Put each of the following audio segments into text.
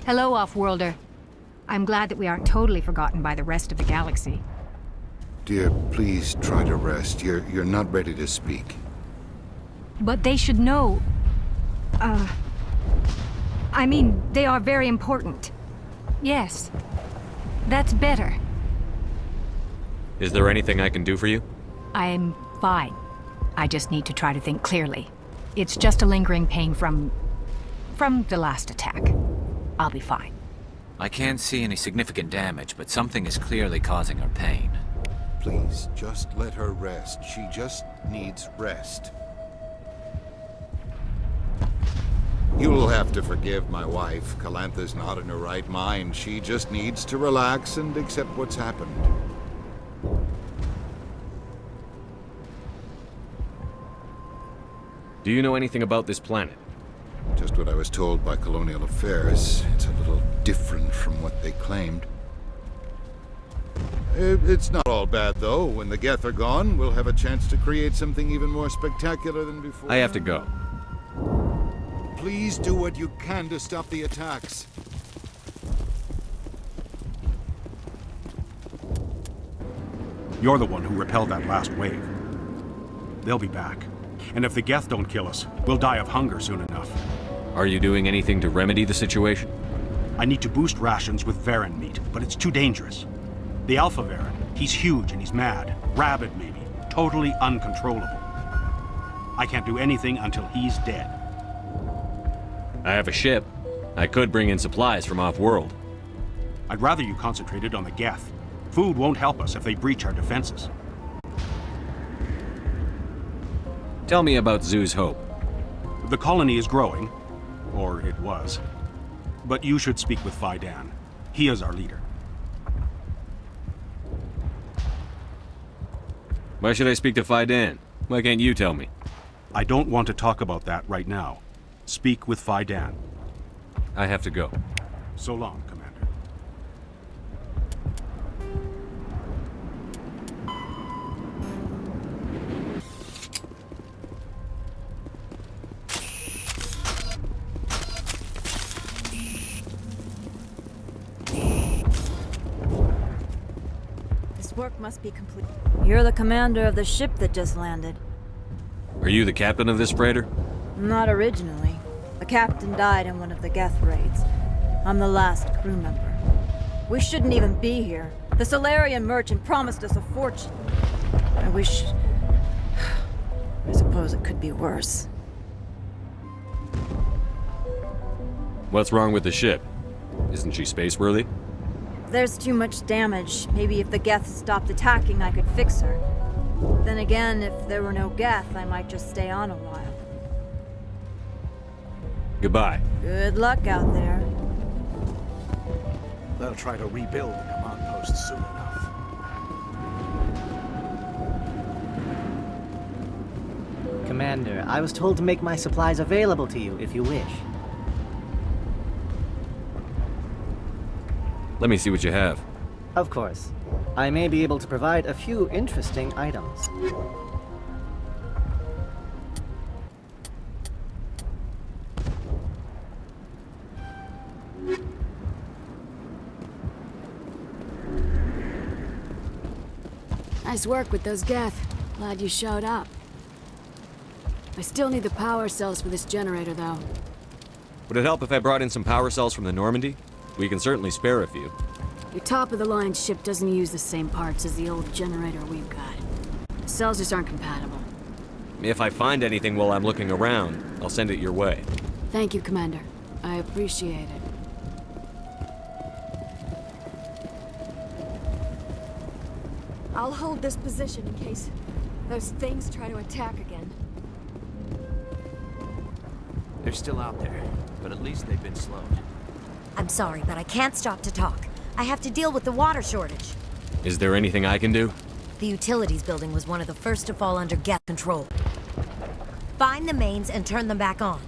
Hello, Off-Worlder. I'm glad that we aren't totally forgotten by the rest of the galaxy. Dear, please try to rest. You're not ready to speak. But they should know... I mean, they are very important. Yes. That's better. Is there anything I can do for you? I'm fine. I just need to try to think clearly. It's just a lingering pain from the last attack. I'll be fine. I can't see any significant damage, but something is clearly causing her pain. Please, just let her rest. She just needs rest. You'll have to forgive my wife. Calantha's not in her right mind. She just needs to relax and accept what's happened. Do you know anything about this planet? Just what I was told by Colonial Affairs. It's a little different from what they claimed. It's not all bad, though. When the Geth are gone, we'll have a chance to create something even more spectacular than before. I have to go. Please do what you can to stop the attacks. You're the one who repelled that last wave. They'll be back. And if the Geth don't kill us, we'll die of hunger soon enough. Are you doing anything to remedy the situation? I need to boost rations with Varen meat, but it's too dangerous. The Alpha Varen, he's huge and he's mad. Rabid, maybe. Totally uncontrollable. I can't do anything until he's dead. I have a ship. I could bring in supplies from off-world. I'd rather you concentrated on the Geth. Food won't help us if they breach our defenses. Tell me about Zoo's Hope. The colony is growing. Or it was. But you should speak with Faidan. He is our leader. Why should I speak to Faidan? Why can't you tell me? I don't want to talk about that right now. Speak with Faidan. I have to go. So long, Commander. This work must be complete. You're the commander of the ship that just landed. Are you the captain of this freighter? Not originally. The captain died in one of the Geth raids. I'm the last crew member. We shouldn't even be here. The Solarian merchant promised us a fortune. I wish... I suppose it could be worse. What's wrong with the ship? Isn't she space-worthy? There's too much damage. Maybe if the Geth stopped attacking, I could fix her. Then again, if there were no Geth, I might just stay on a while. Goodbye. Good luck out there. They'll try to rebuild the command post soon enough. Commander, I was told to make my supplies available to you if you wish. Let me see what you have. Of course. I may be able to provide a few interesting items. Nice work with those Geth. Glad you showed up. I still need the power cells for this generator, though. Would it help if I brought in some power cells from the Normandy? We can certainly spare a few. Your top-of-the-line ship doesn't use the same parts as the old generator we've got. The cells just aren't compatible. If I find anything while I'm looking around, I'll send it your way. Thank you, Commander. I appreciate it. I'll hold this position in case those things try to attack again. They're still out there, but at least they've been slowed. I'm sorry, but I can't stop to talk. I have to deal with the water shortage. Is there anything I can do? The utilities building was one of the first to fall under Geth control. Find the mains and turn them back on.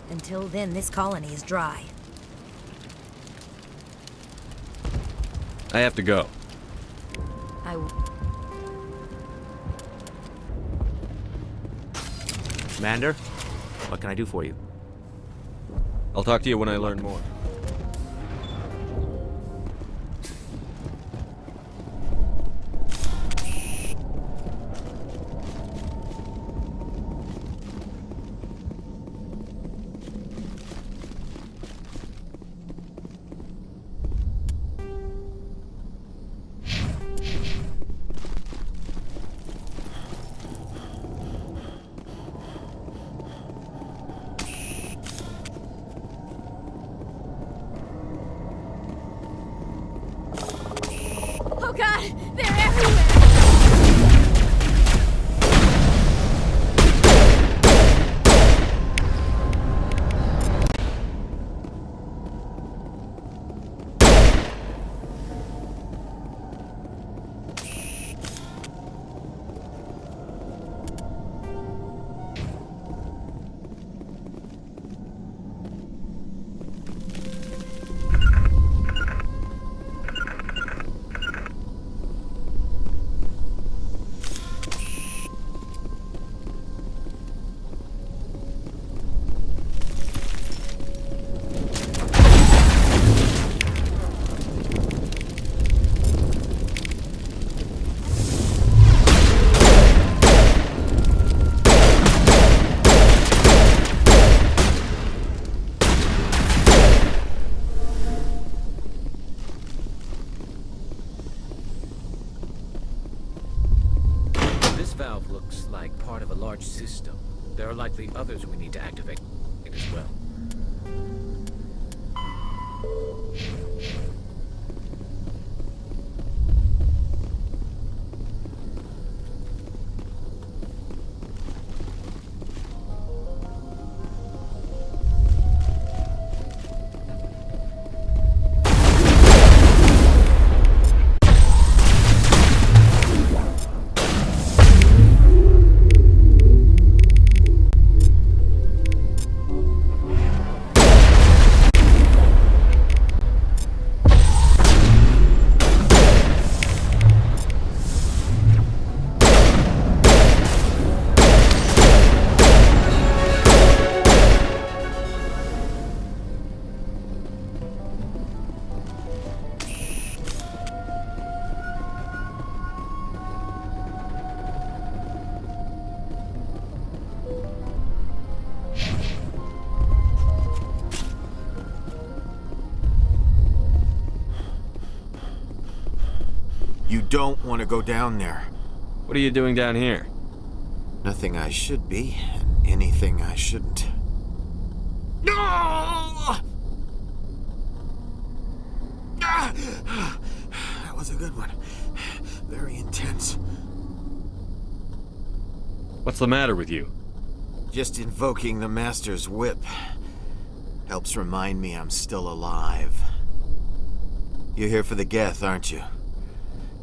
Until then, this colony is dry. I have to go. Commander, what can I do for you? I'll talk to you when I learn more. God! They're everywhere! Valve looks like part of a large system. There are likely others we need to activate as well. You don't want to go down there. What are you doing down here? Nothing I should be, and anything I shouldn't. No! That was a good one. Very intense. What's the matter with you? Just invoking the Master's whip helps remind me I'm still alive. You're here for the Geth, aren't you?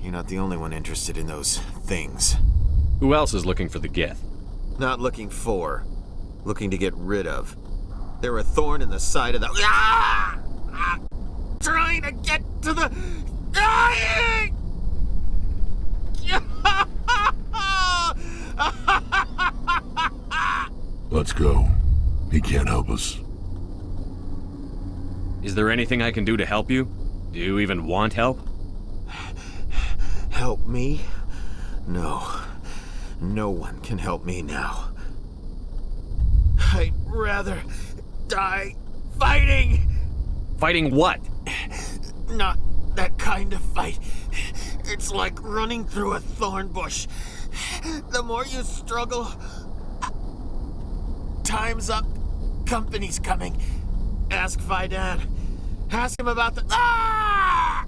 You're not the only one interested in those things. Who else is looking for the Geth? Not looking for. Looking to get rid of. They're a thorn in the side of the... Trying to get to the... Dying! Let's go. He can't help us. Is there anything I can do to help you? Do you even want help? Help me? No. No one can help me now. I'd rather die fighting! Fighting what? Not that kind of fight. It's like running through a thorn bush. The more you struggle... Time's up. Company's coming. Ask Vidan. Ask him about the... Ah!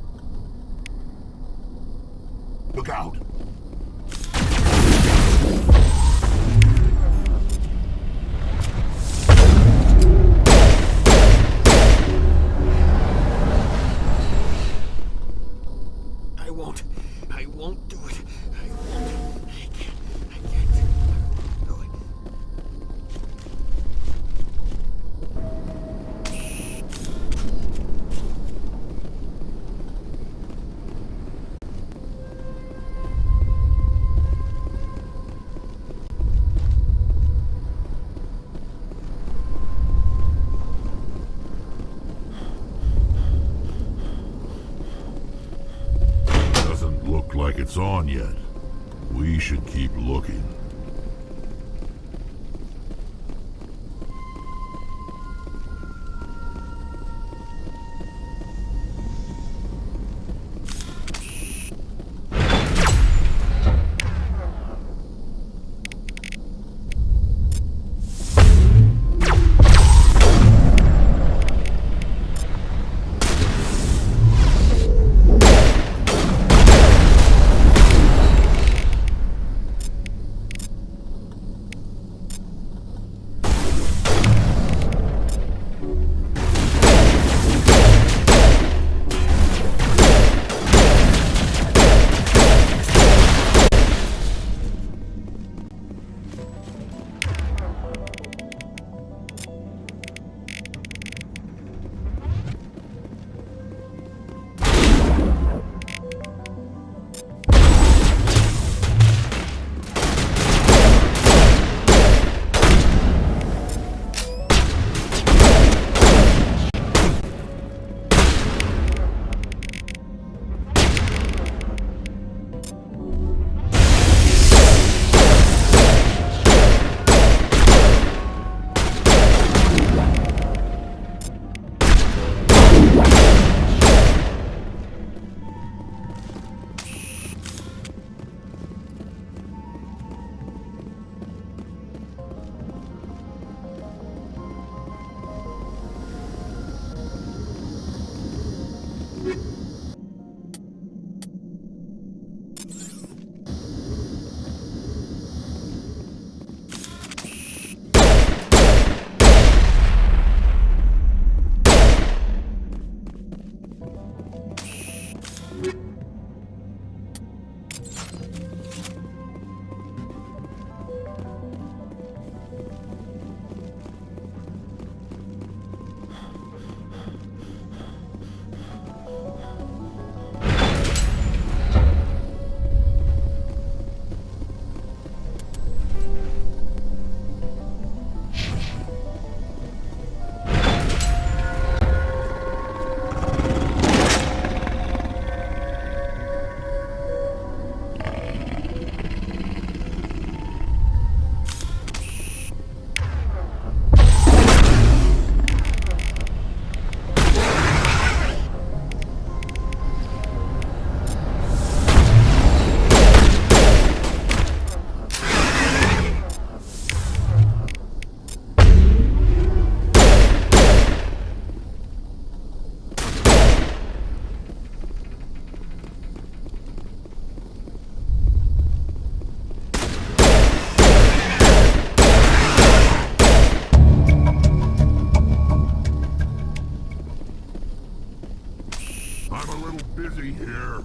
Look out! I won't do it. I won't. I can't. Do it. Like it's on yet. We should keep looking. busy here.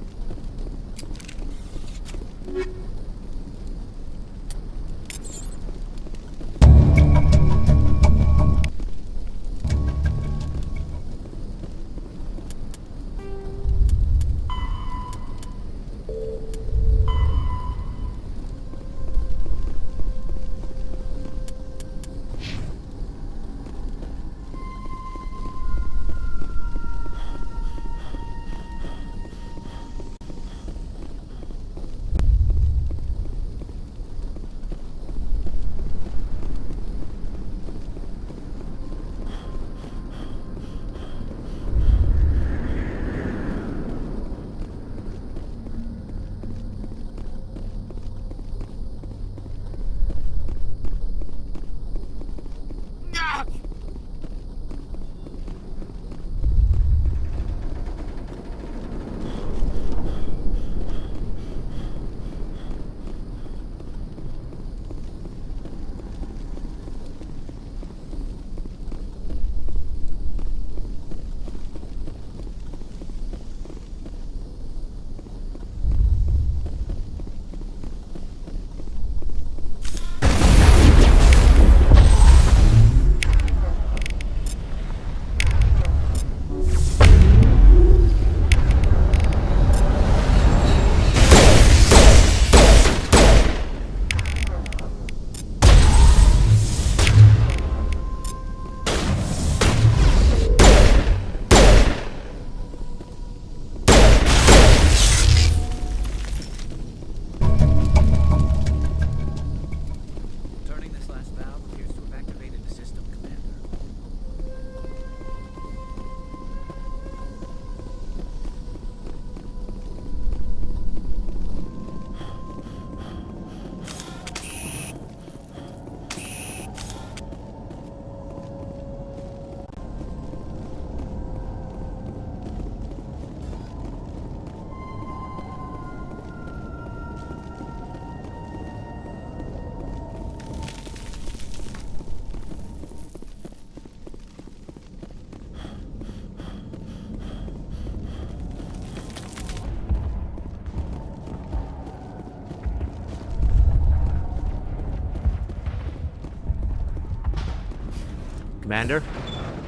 Commander,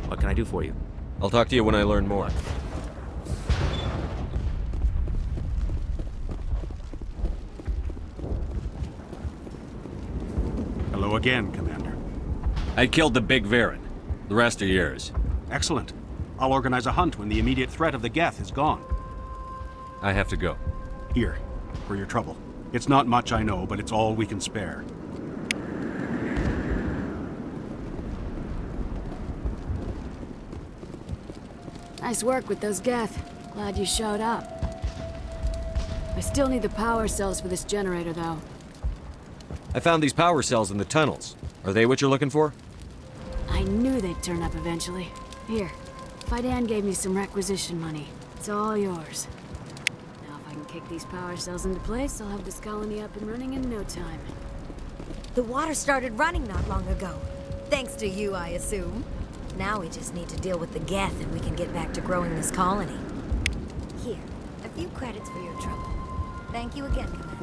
what can I do for you? I'll talk to you when I learn more. Hello again, Commander. I killed the big Varen. The rest are yours. Excellent. I'll organize a hunt when the immediate threat of the Geth is gone. I have to go. Here, for your trouble. It's not much, I know, but it's all we can spare. Nice work with those Geth. Glad you showed up. I still need the power cells for this generator, though. I found these power cells in the tunnels. Are they what you're looking for? I knew they'd turn up eventually. Here, Fidan gave me some requisition money. It's all yours. Now if I can kick these power cells into place, I'll have this colony up and running in no time. The water started running not long ago. Thanks to you, I assume. Now we just need to deal with the Geth and we can get back to growing this colony. Here, a few credits for your trouble. Thank you again, Commander.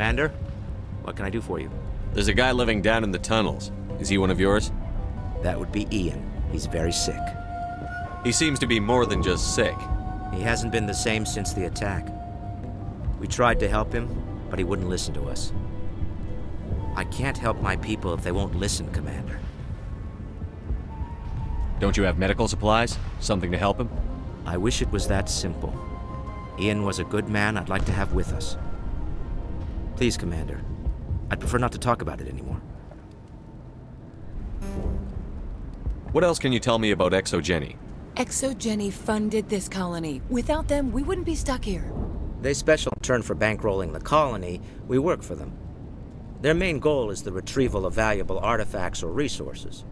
Commander, what can I do for you? There's a guy living down in the tunnels. Is he one of yours? That would be Ian. He's very sick. He seems to be more than just sick. He hasn't been the same since the attack. We tried to help him, but he wouldn't listen to us. I can't help my people if they won't listen, Commander. Don't you have medical supplies? Something to help him? I wish it was that simple. Ian was a good man I'd like to have with us. Please, Commander. I'd prefer not to talk about it anymore. What else can you tell me about ExoGeni? ExoGeni funded this colony. Without them, we wouldn't be stuck here. They special in turn for bankrolling the colony. We work for them. Their main goal is the retrieval of valuable artifacts or resources.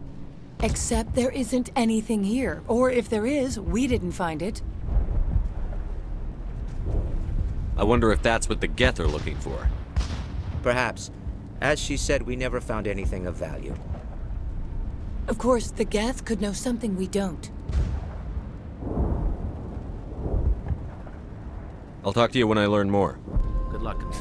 Except there isn't anything here. Or if there is, we didn't find it. I wonder if that's what the Geth are looking for. Perhaps. As she said, we never found anything of value. Of course, the Geth could know something we don't. I'll talk to you when I learn more. Good luck, Commander.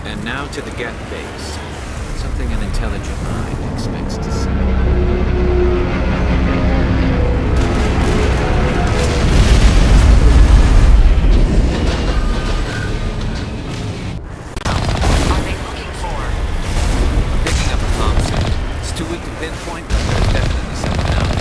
And now to the Geth base. Something an intelligent mind expects to see. Pinpoint, but there's definitely something out.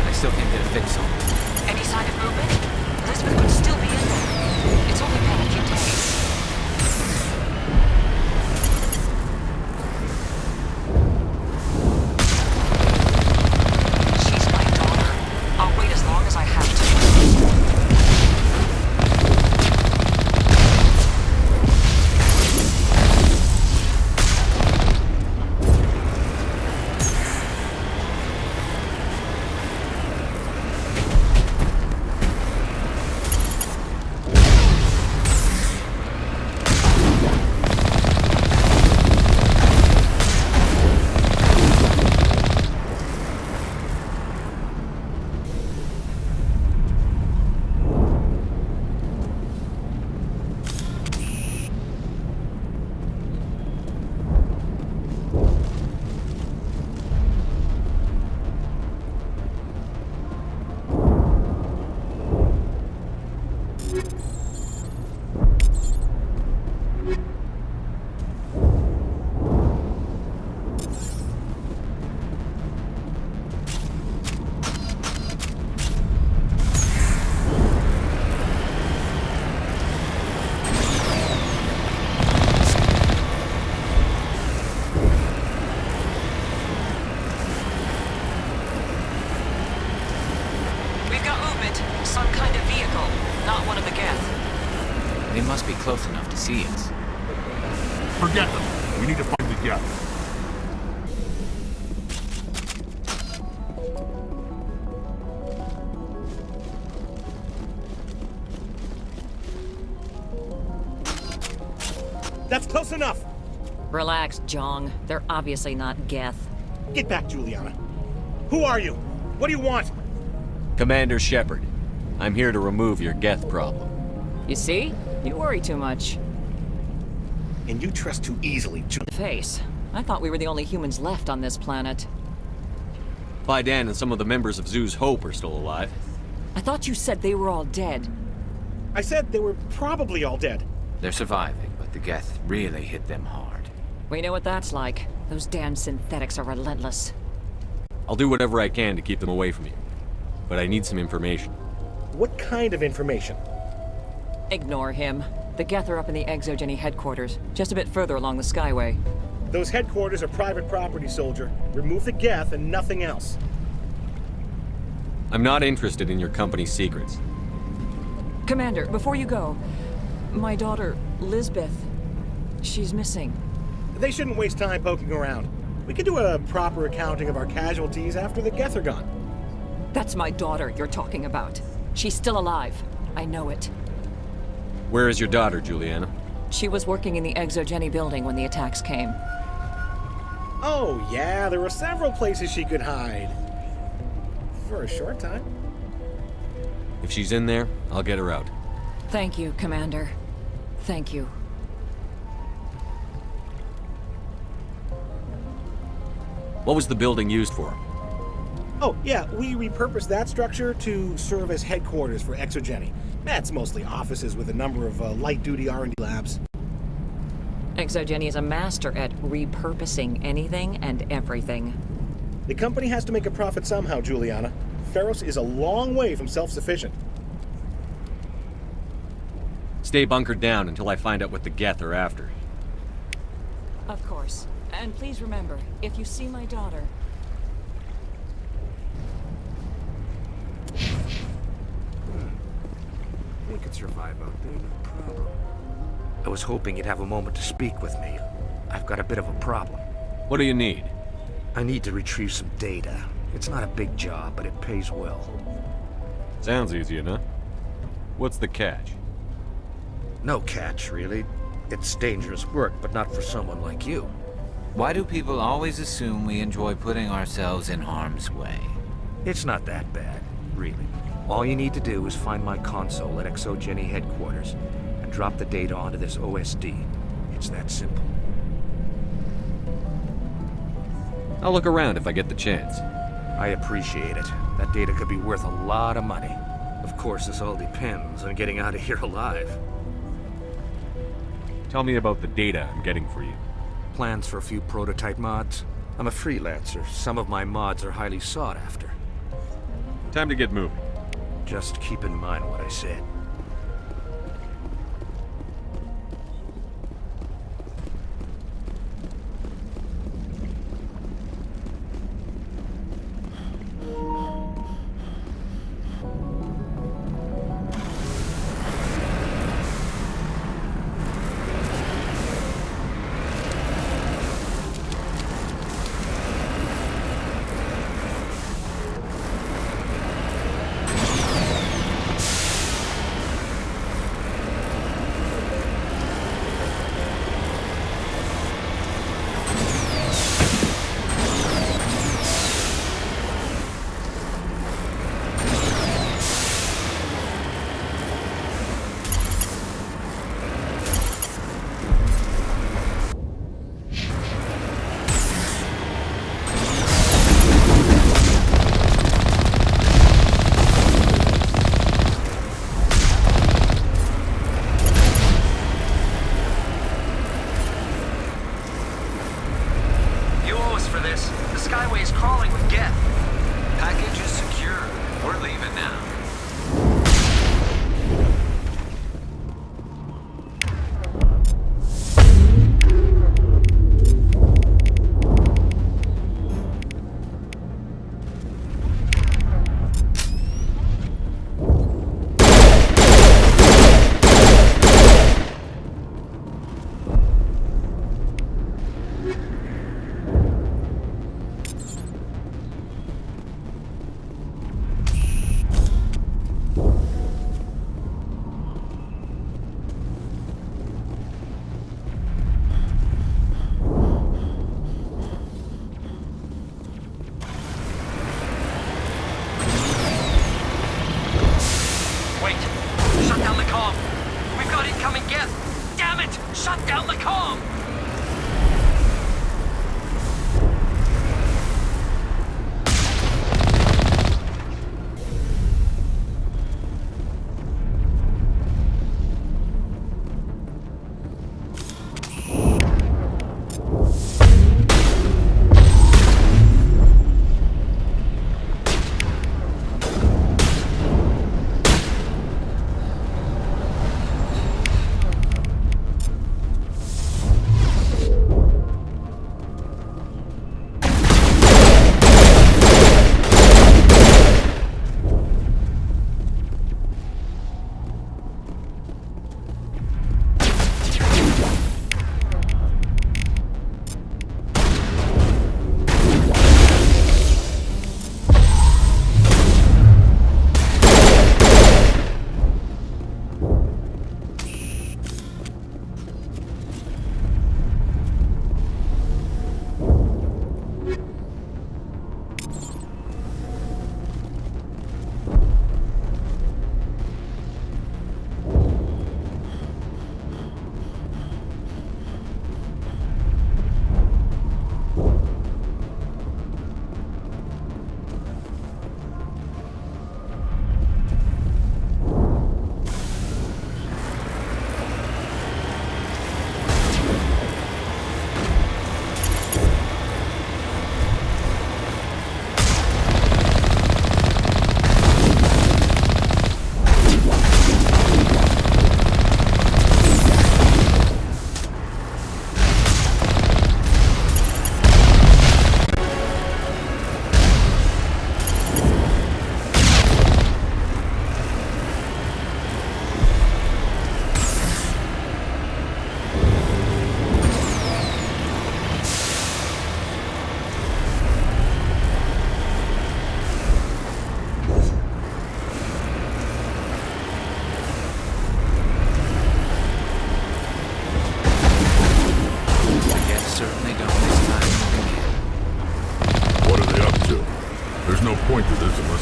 I still can't get a fix on it. Any sign of movement? Elizabeth could still be in there. It's only been a few days. She's my daughter. I'll wait as long as I have to. Some kind of vehicle, not one of the Geth. They must be close enough to see us. Forget them. We need to find the Geth. That's close enough! Relax, Jong. They're obviously not Geth. Get back, Juliana. Who are you? What do you want? Commander Shepard. I'm here to remove your Geth problem. You see? You worry too much. And you trust too easily, Face. I thought we were the only humans left on this planet. Fidan and some of the members of Zoo's Hope are still alive. I thought you said they were all dead. I said they were probably all dead. They're surviving, but the Geth really hit them hard. We know what that's like. Those damn synthetics are relentless. I'll do whatever I can to keep them away from you. But I need some information. What kind of information? Ignore him. The Geth are up in the ExoGeni headquarters, just a bit further along the Skyway. Those headquarters are private property, soldier. Remove the Geth and nothing else. I'm not interested in your company's secrets. Commander, before you go, my daughter, Lisbeth, she's missing. They shouldn't waste time poking around. We could do a proper accounting of our casualties after the Geth are gone. That's my daughter you're talking about. She's still alive. I know it. Where is your daughter, Juliana? She was working in the ExoGeni building when the attacks came. Oh, yeah, there were several places she could hide. For a short time. If she's in there, I'll get her out. Thank you, Commander. Thank you. What was the building used for? Oh, yeah, we repurposed that structure to serve as headquarters for ExoGeni. That's mostly offices with a number of light-duty R&D labs. ExoGeni is a master at repurposing anything and everything. The company has to make a profit somehow, Juliana. Feros is a long way from self-sufficient. Stay bunkered down until I find out what the Geth are after. Of course. And please remember, if you see my daughter... We could survive out there, no problem. I was hoping you'd have a moment to speak with me. I've got a bit of a problem. What do you need? I need to retrieve some data. It's not a big job, but it pays well. Sounds easy enough. What's the catch? No catch, really. It's dangerous work, but not for someone like you. Why do people always assume we enjoy putting ourselves in harm's way? It's not that bad, really. All you need to do is find my console at ExoGeni headquarters and drop the data onto this OSD. It's that simple. I'll look around if I get the chance. I appreciate it. That data could be worth a lot of money. Of course, this all depends on getting out of here alive. Tell me about the data I'm getting for you. Plans for a few prototype mods. I'm a freelancer. Some of my mods are highly sought after. Time to get moving. Just keep in mind what I said.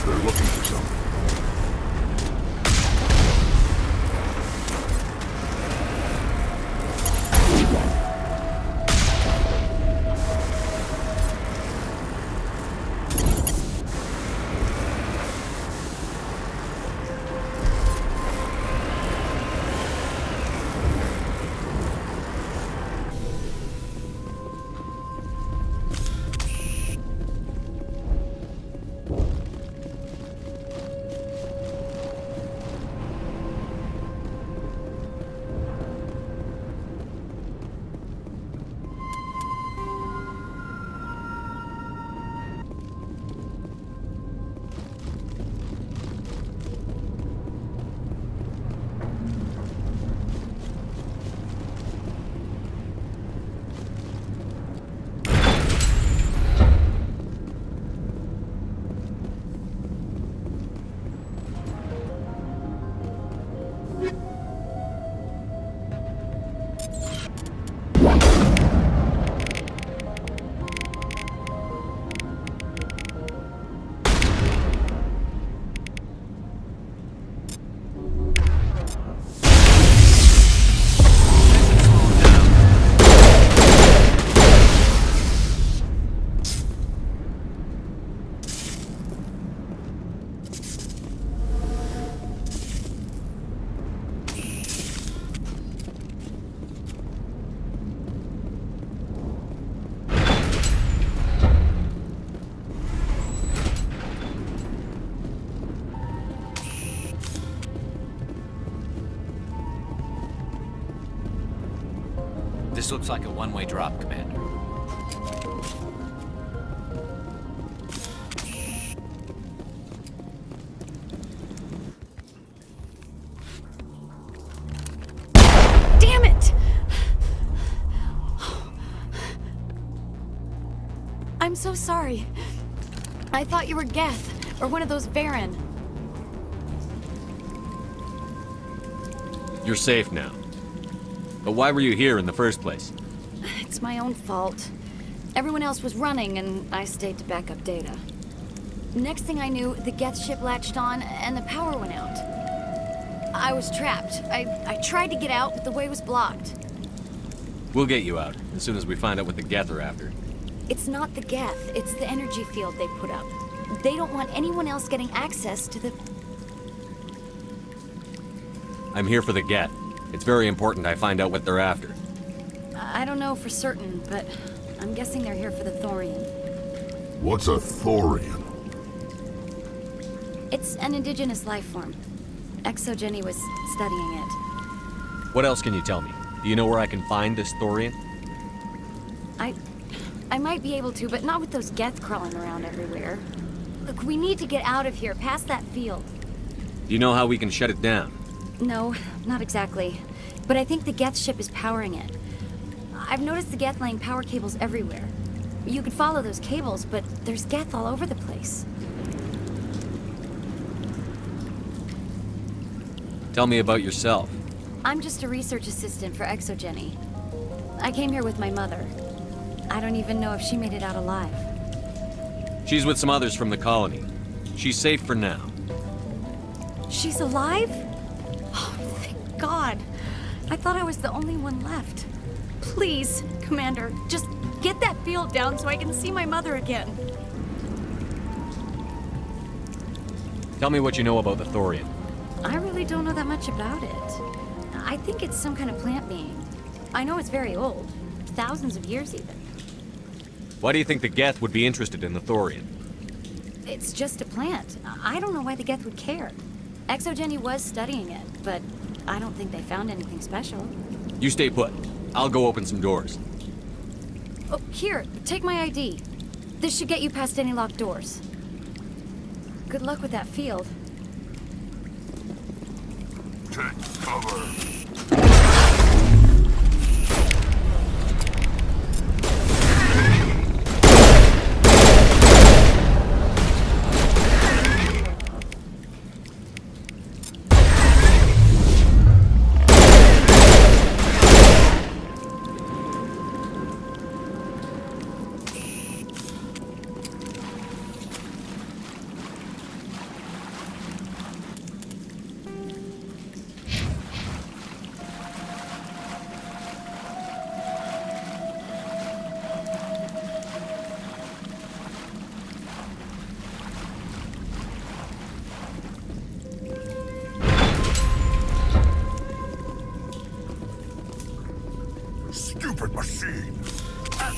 guess they're looking for something. This looks like a one-way drop, Commander. Damn it! I'm so sorry. I thought you were Geth, or one of those Varen. You're safe now. But why were you here in the first place? It's my own fault. Everyone else was running, and I stayed to back up data. Next thing I knew, the Geth ship latched on, and the power went out. I was trapped. I tried to get out, but the way was blocked. We'll get you out, as soon as we find out what the Geth are after. It's not the Geth, it's the energy field they put up. They don't want anyone else getting access to the... I'm here for the Geth. It's very important I find out what they're after. I don't know for certain, but I'm guessing they're here for the Thorian. What's a Thorian? It's an indigenous life form. ExoGeni was studying it. What else can you tell me? Do you know where I can find this Thorian? I might be able to, but not with those Geth crawling around everywhere. Look, we need to get out of here, past that field. Do you know how we can shut it down? No, not exactly. But I think the Geth ship is powering it. I've noticed the Geth laying power cables everywhere. You could follow those cables, but there's Geth all over the place. Tell me about yourself. I'm just a research assistant for ExoGeni. I came here with my mother. I don't even know if she made it out alive. She's with some others from the colony. She's safe for now. She's alive? Oh, thank God. I thought I was the only one left. Please, Commander, just get that field down so I can see my mother again. Tell me what you know about the Thorian. I really don't know that much about it. I think it's some kind of plant being. I know it's very old. Thousands of years, even. Why do you think the Geth would be interested in the Thorian? It's just a plant. I don't know why the Geth would care. ExoGeni was studying it, but I don't think they found anything special. You stay put. I'll go open some doors. Oh, here, take my ID. This should get you past any locked doors. Good luck with that field. Take cover.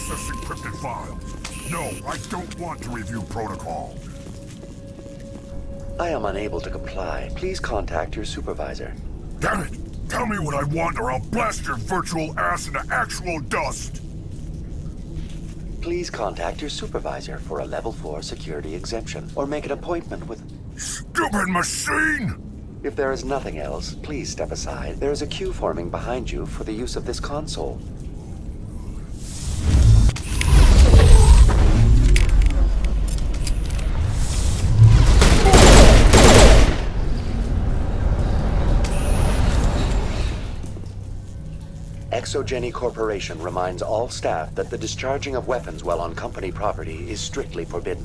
access encrypted files. No, I don't want to review protocol. I am unable to comply. Please contact your supervisor. Damn it! Tell me what I want or I'll blast your virtual ass into actual dust! Please contact your supervisor for a level 4 security exemption, or make an appointment with... Stupid machine! If there is nothing else, please step aside. There is a queue forming behind you for the use of this console. ExoGeni Corporation reminds all staff that the discharging of weapons while on company property is strictly forbidden.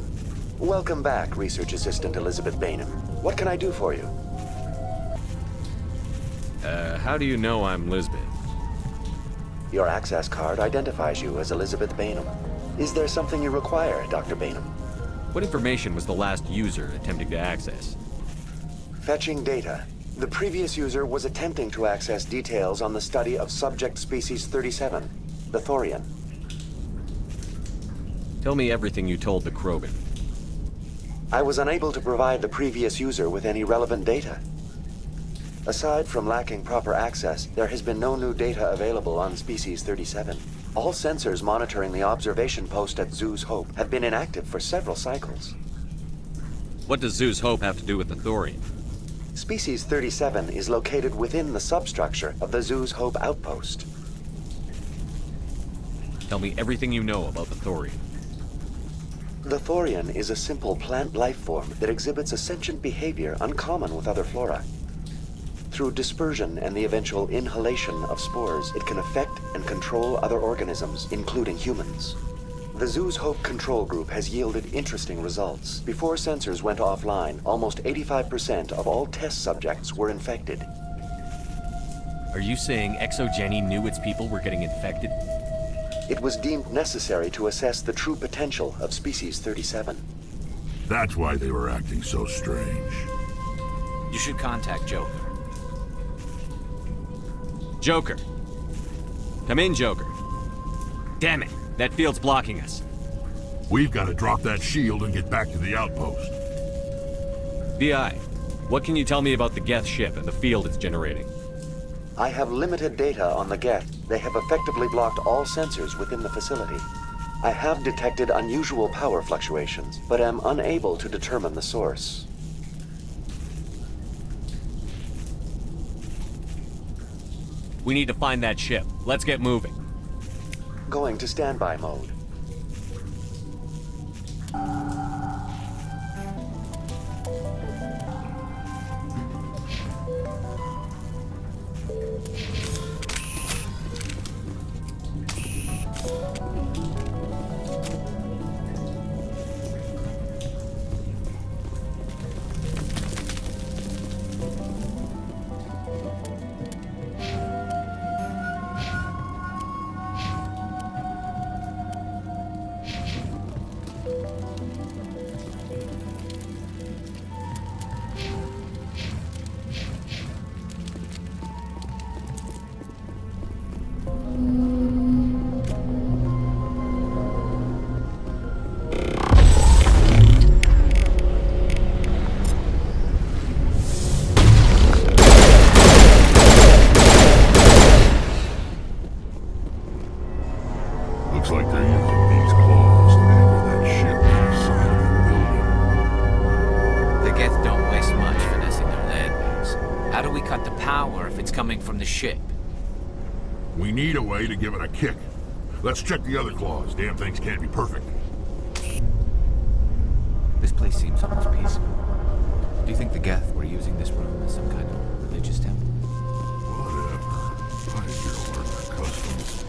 Welcome back, Research Assistant Elizabeth Bainham. What can I do for you? How do you know I'm Lisbeth? Your access card identifies you as Elizabeth Bainham. Is there something you require, Dr. Bainham? What information was the last user attempting to access? Fetching data. The previous user was attempting to access details on the study of subject species 37, the Thorian. Tell me everything you told the Krogan. I was unable to provide the previous user with any relevant data. Aside from lacking proper access, there has been no new data available on species 37. All sensors monitoring the observation post at Zoo's Hope have been inactive for several cycles. What does Zoo's Hope have to do with the Thorian? Species 37 is located within the substructure of the Zoo's Hope outpost. Tell me everything you know about the Thorian. The Thorian is a simple plant life form that exhibits a sentient behavior uncommon with other flora. Through dispersion and the eventual inhalation of spores, it can affect and control other organisms, including humans. The Zoo's Hope control group has yielded interesting results. Before sensors went offline, almost 85% of all test subjects were infected. Are you saying ExoGeni knew its people were getting infected? It was deemed necessary to assess the true potential of species 37. That's why they were acting so strange. You should contact Joker. Joker. Come in, Joker. Damn it, that field's blocking us. We've got to drop that shield and get back to the outpost. VI, what can you tell me about the Geth ship and the field it's generating? I have limited data on the Geth. They have effectively blocked all sensors within the facility. I have detected unusual power fluctuations, but am unable to determine the source. We need to find that ship. Let's get moving. Going to standby mode. Looks like they're using these claws to anchor that ship to the side of the building. The Geth don't waste much finessing their land base. How do we cut the power if it's coming from the ship? We need a way to give it a kick. Let's check the other claws. Damn things can't be perfect. This place seems almost peaceful. Do you think the Geth were using this room as some kind of religious temple? Whatever. I here learn their customs.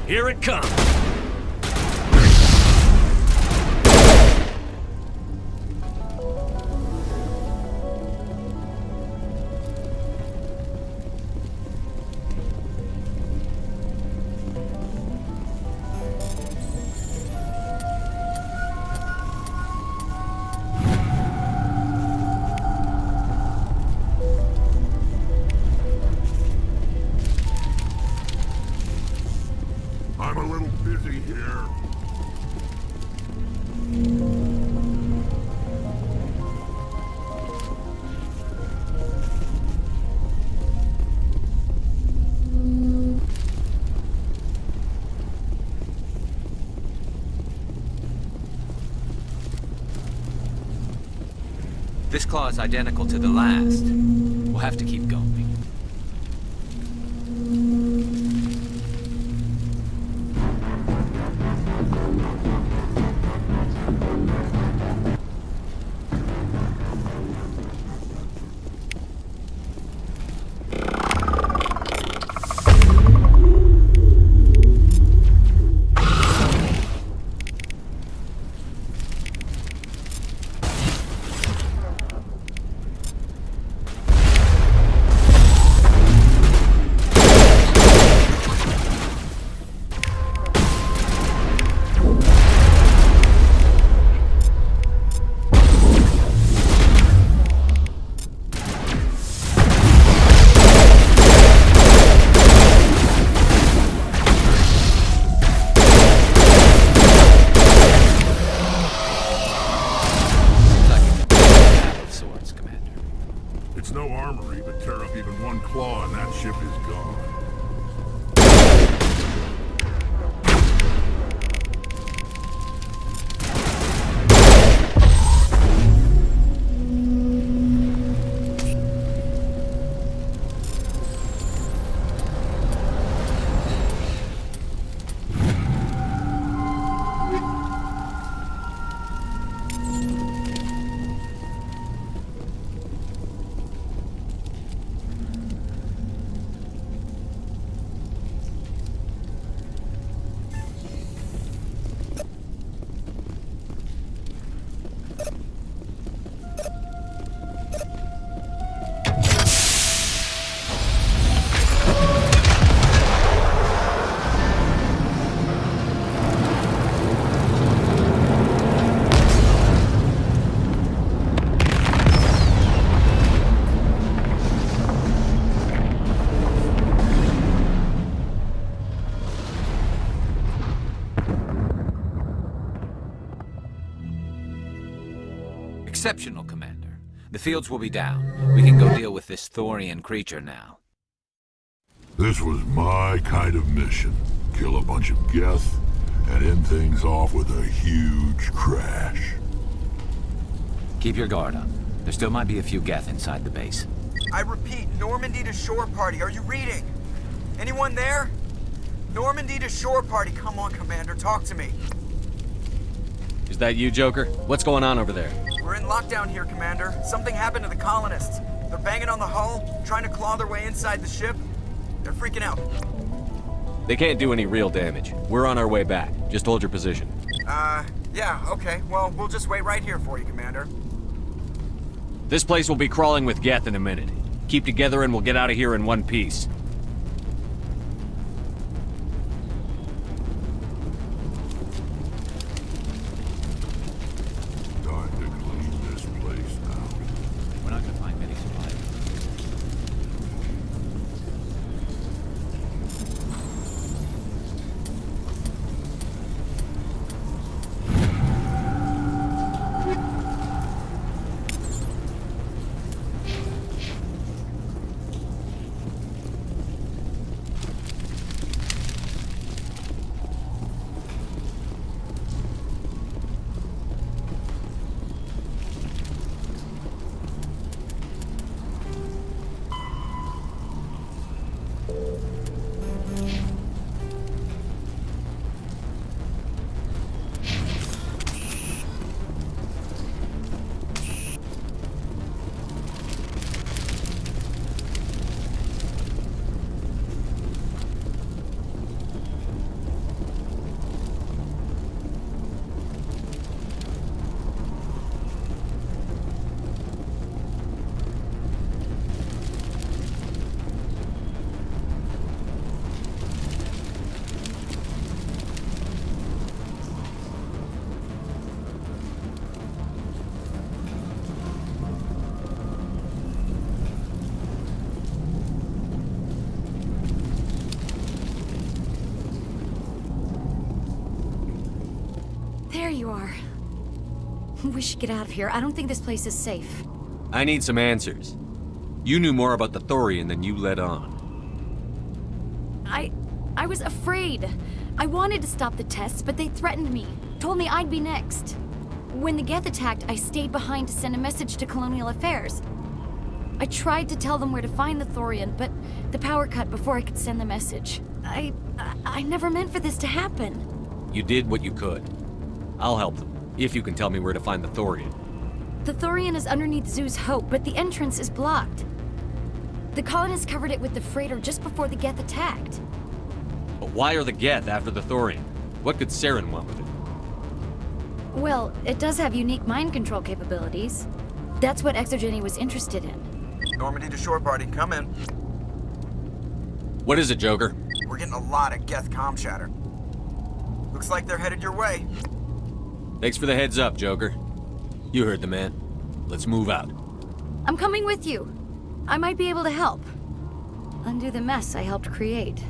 Here it comes! I'm a little busy here. This claw is identical to the last. We'll have to keep going. It's no armory, but tear up even one claw and that ship is gone. Exceptional, Commander. The fields will be down. We can go deal with this Thorian creature now. This was my kind of mission. Kill a bunch of Geth and end things off with a huge crash. Keep your guard up. There still might be a few Geth inside the base. I repeat, Normandy to shore party. Are you reading? Anyone there? Normandy to shore party. Come on, Commander. Talk to me. Is that you, Joker? What's going on over there? We're in lockdown here, Commander. Something happened to the colonists. They're banging on the hull, trying to claw their way inside the ship. They're freaking out. They can't do any real damage. We're on our way back. Just hold your position. Yeah, okay. Well, we'll just wait right here for you, Commander. This place will be crawling with Geth in a minute. Keep together and we'll get out of here in one piece. There you are. We should get out of here. I don't think this place is safe. I need some answers. You knew more about the Thorian than you let on. I was afraid. I wanted to stop the tests, but they threatened me. Told me I'd be next. When the Geth attacked, I stayed behind to send a message to Colonial Affairs. I tried to tell them where to find the Thorian, but the power cut before I could send the message. I never meant for this to happen. You did what you could. I'll help them, if you can tell me where to find the Thorian. The Thorian is underneath Zoo's Hope, but the entrance is blocked. The colonists covered it with the freighter just before the Geth attacked. But why are the Geth after the Thorian? What could Saren want with it? Well, it does have unique mind control capabilities. That's what ExoGeni was interested in. Normandy to shore party, come in. What is it, Joker? We're getting a lot of Geth comm chatter. Looks like they're headed your way. Thanks for the heads up, Joker. You heard the man. Let's move out. I'm coming with you. I might be able to help. Undo the mess I helped create.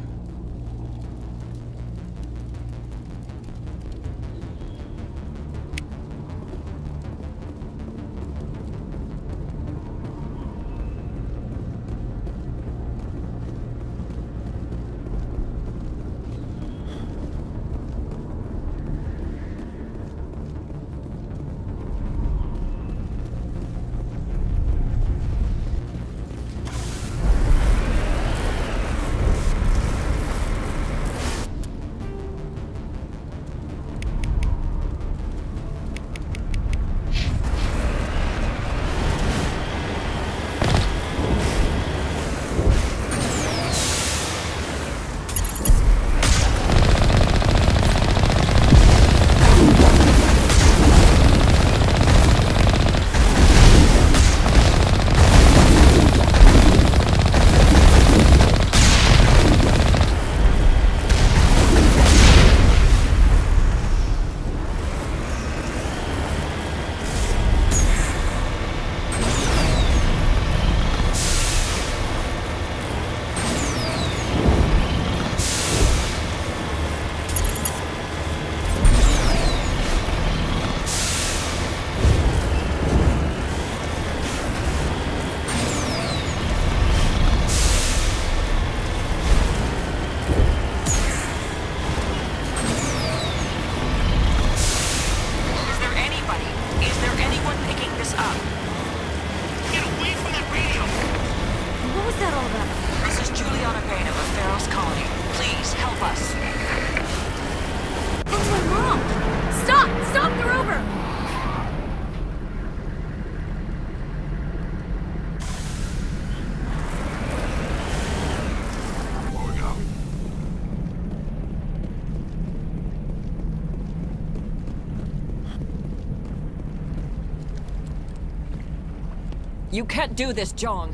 You can't do this, Jong.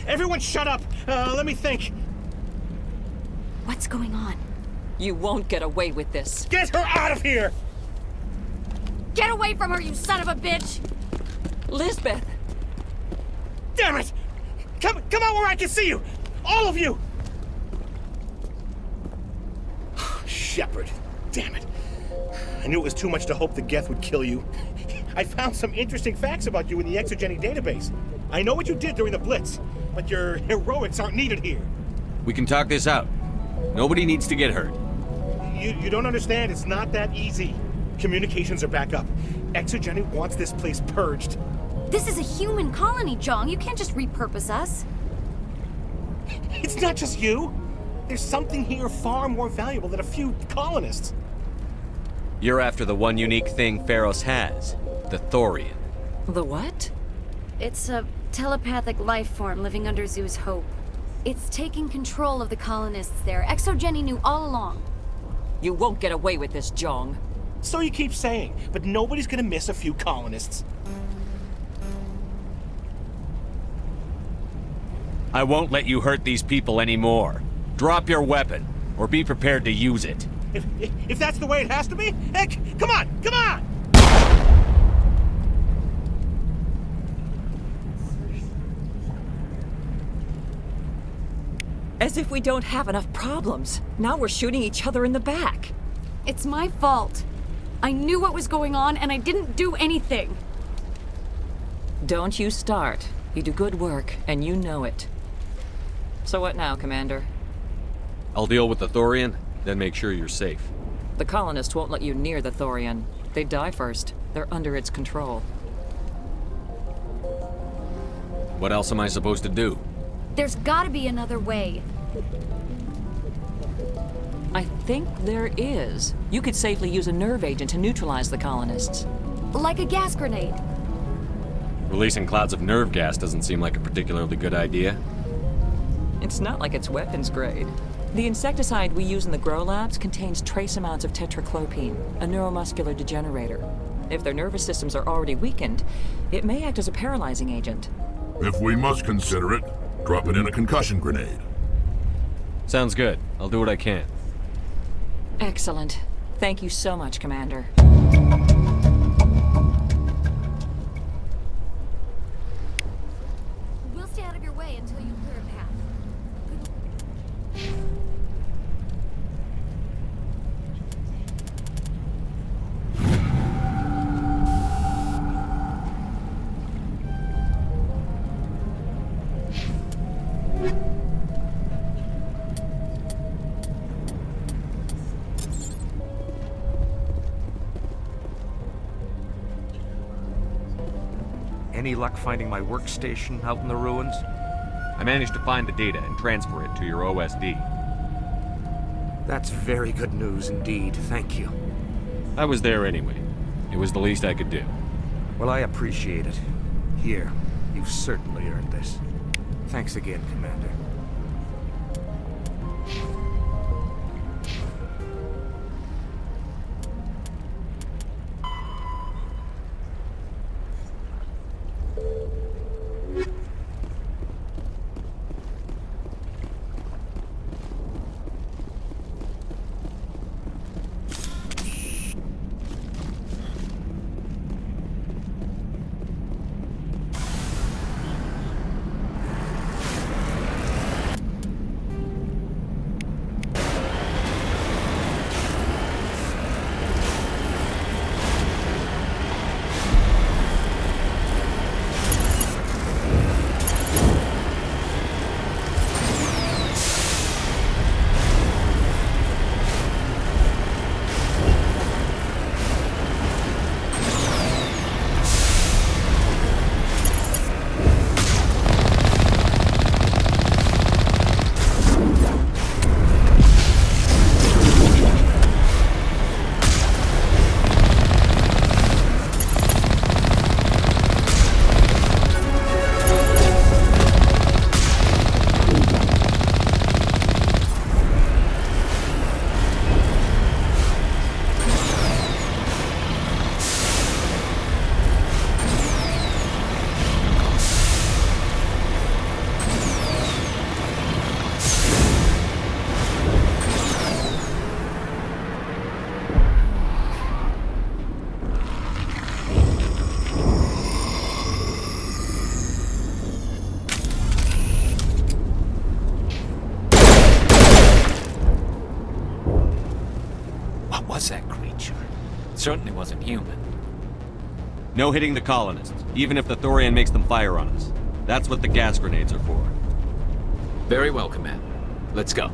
Everyone shut up! Let me think. What's going on? You won't get away with this. Get her out of here! Get away from her, you son of a bitch! Lisbeth! Damn it! Come out where I can see you! All of you! Shepard. Damn it. I knew it was too much to hope the Geth would kill you. I found some interesting facts about you in the ExoGeni database. I know what you did during the Blitz, but your heroics aren't needed here. We can talk this out. Nobody needs to get hurt. You don't understand. It's not that easy. Communications are back up. ExoGeni wants this place purged. This is a human colony, Jong. You can't just repurpose us. It's not just you. There's something here far more valuable than a few colonists. You're after the one unique thing Pharos has, the Thorian. The what? It's a telepathic life form living under Zoo's Hope. It's taking control of the colonists there. ExoGeni knew all along. You won't get away with this, Jong. So you keep saying, but nobody's gonna miss a few colonists. I won't let you hurt these people anymore. Drop your weapon, or be prepared to use it. If that's the way it has to be, heck, come on, come on! As if we don't have enough problems. Now we're shooting each other in the back. It's my fault. I knew what was going on, and I didn't do anything. Don't you start. You do good work, and you know it. So what now, Commander? I'll deal with the Thorian, then make sure you're safe. The colonists won't let you near the Thorian. They die first. They're under its control. What else am I supposed to do? There's gotta be another way. I think there is. You could safely use a nerve agent to neutralize the colonists. Like a gas grenade. Releasing clouds of nerve gas doesn't seem like a particularly good idea. It's not like it's weapons grade. The insecticide we use in the grow labs contains trace amounts of tetraclopine, a neuromuscular degenerator. If their nervous systems are already weakened, it may act as a paralyzing agent. If we must consider it, drop it in a concussion grenade. Sounds good. I'll do what I can. Excellent. Thank you so much, Commander. We'll stay out of your way until you clear a path. Any luck finding my workstation out in the ruins? I managed to find the data and transfer it to your OSD. That's very good news indeed, thank you. I was there anyway. It was the least I could do. Well, I appreciate it. Here, you've certainly earned this. Thanks again, Commander. Certainly wasn't human. No hitting the colonists, even if the Thorian makes them fire on us. That's what the gas grenades are for. Very well, Commander. Let's go.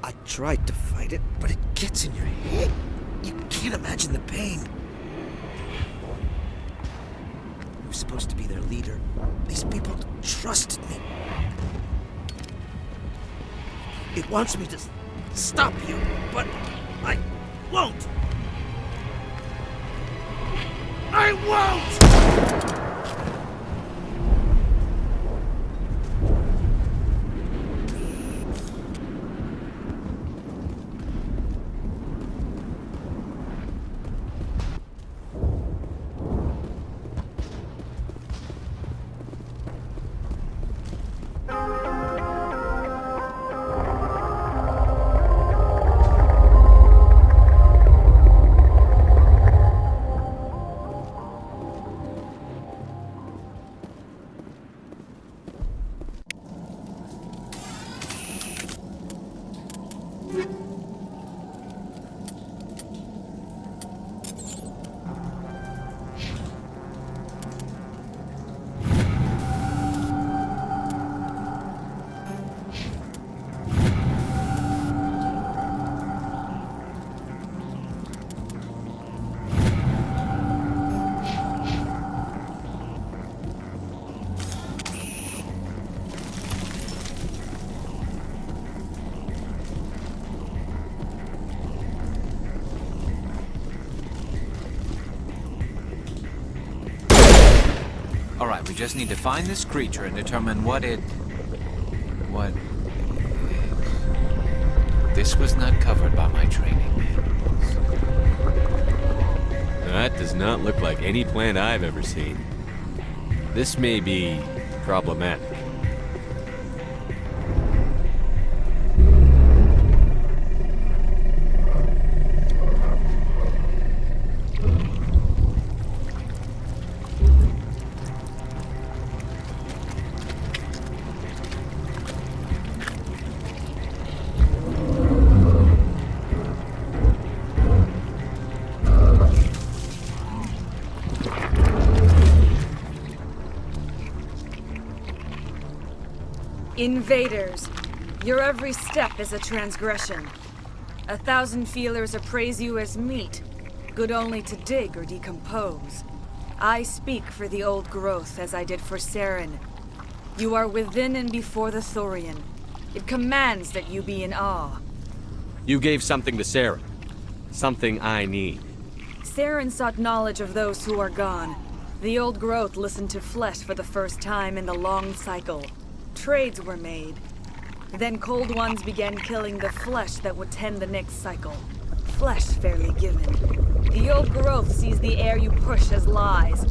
I tried to fight it, but it gets in your head. You can't imagine the pain. I was supposed to be their leader. These people trusted me. It wants me to stop you, but I won't. I won't! Alright, we just need to find this creature and determine what it... This was not covered by my training manuals. That does not look like any plant I've ever seen. This may be problematic. Invaders, your every step is a transgression. 1,000 feelers appraise you as meat, good only to dig or decompose. I speak for the old growth as I did for Saren. You are within and before the Thorian. It commands that you be in awe. You gave something to Saren. Something I need. Saren sought knowledge of those who are gone. The old growth listened to flesh for the first time in the long cycle. Trades were made. Then cold ones began killing the flesh that would tend the next cycle. Flesh fairly given. The old growth sees the air you push as lies.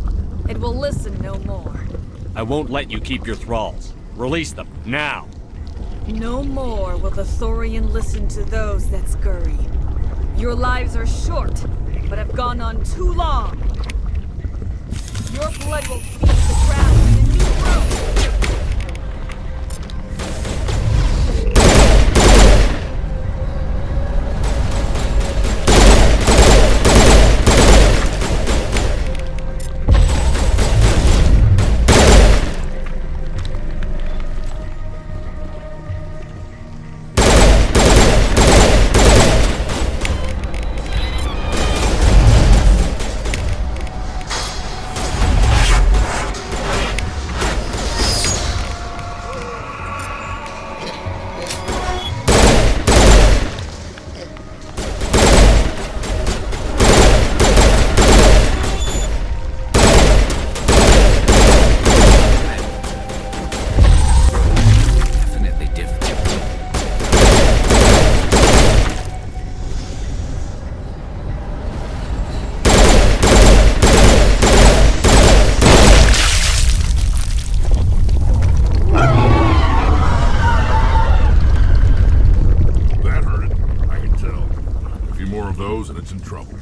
It will listen no more. I won't let you keep your thralls. Release them, now! No more will the Thorian listen to those that scurry. Your lives are short, but have gone on too long. Your blood will feed the ground in a new room. And it's in trouble.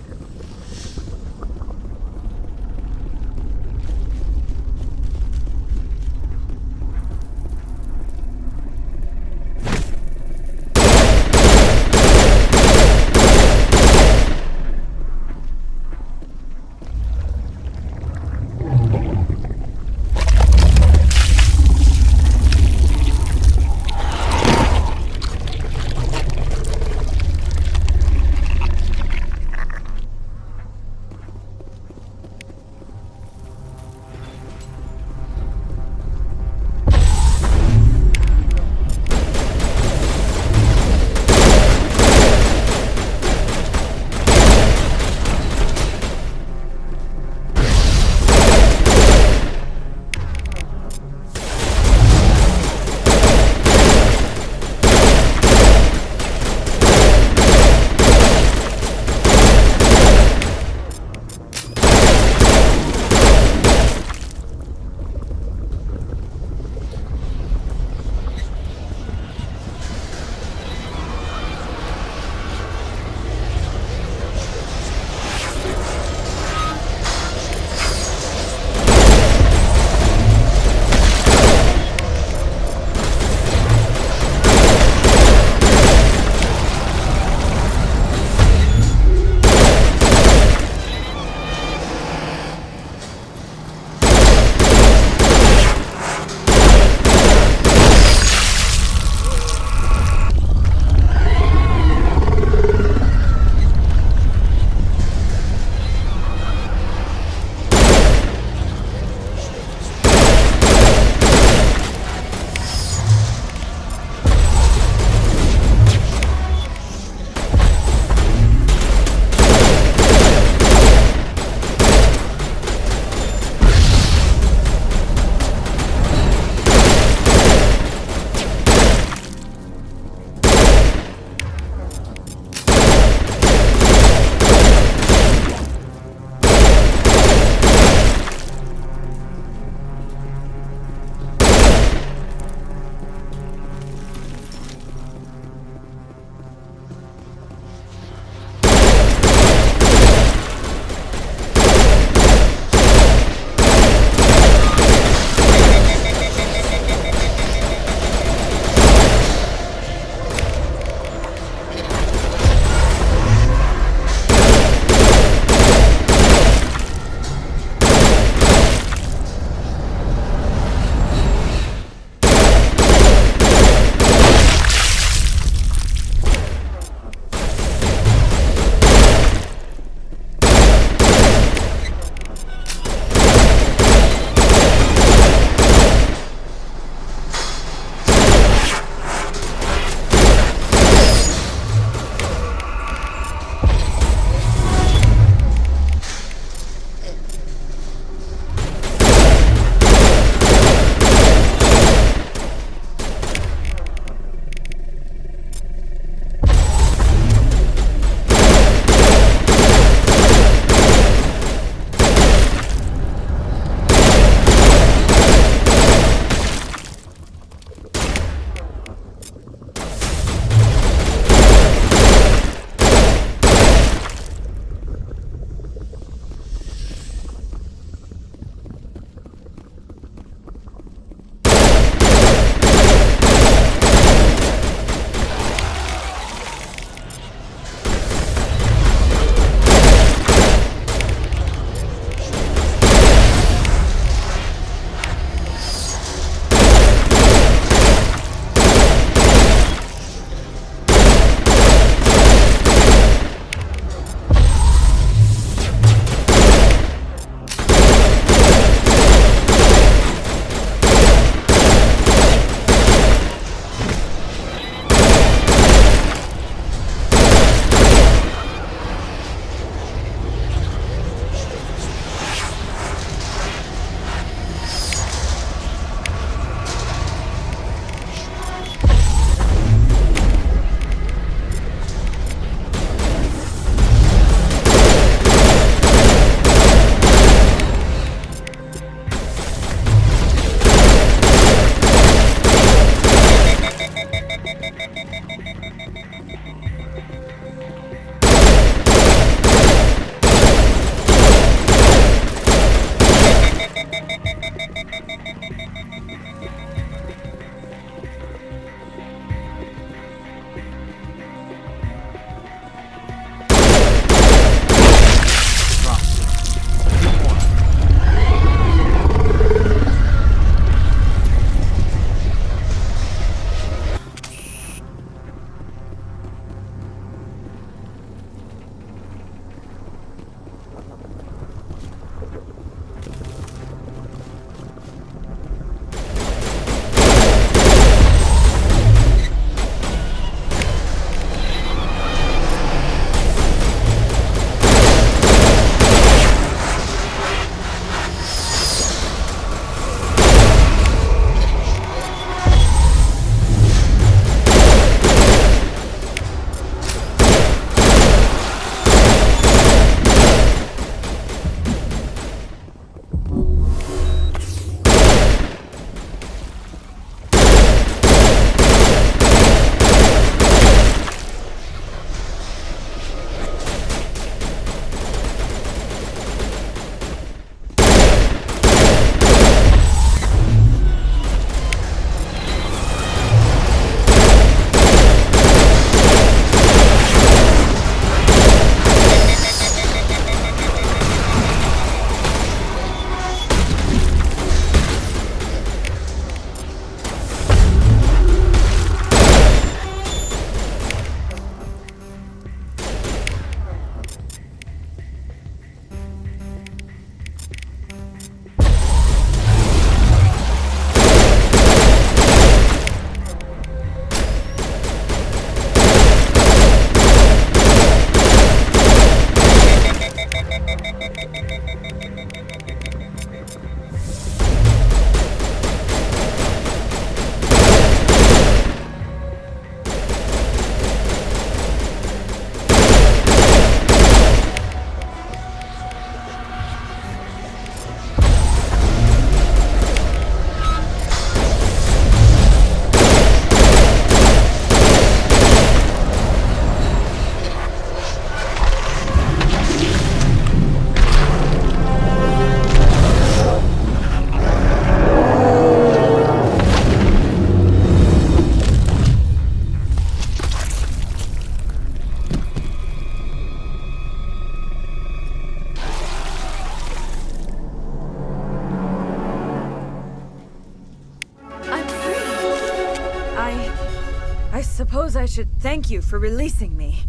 I suppose I should thank you for releasing me.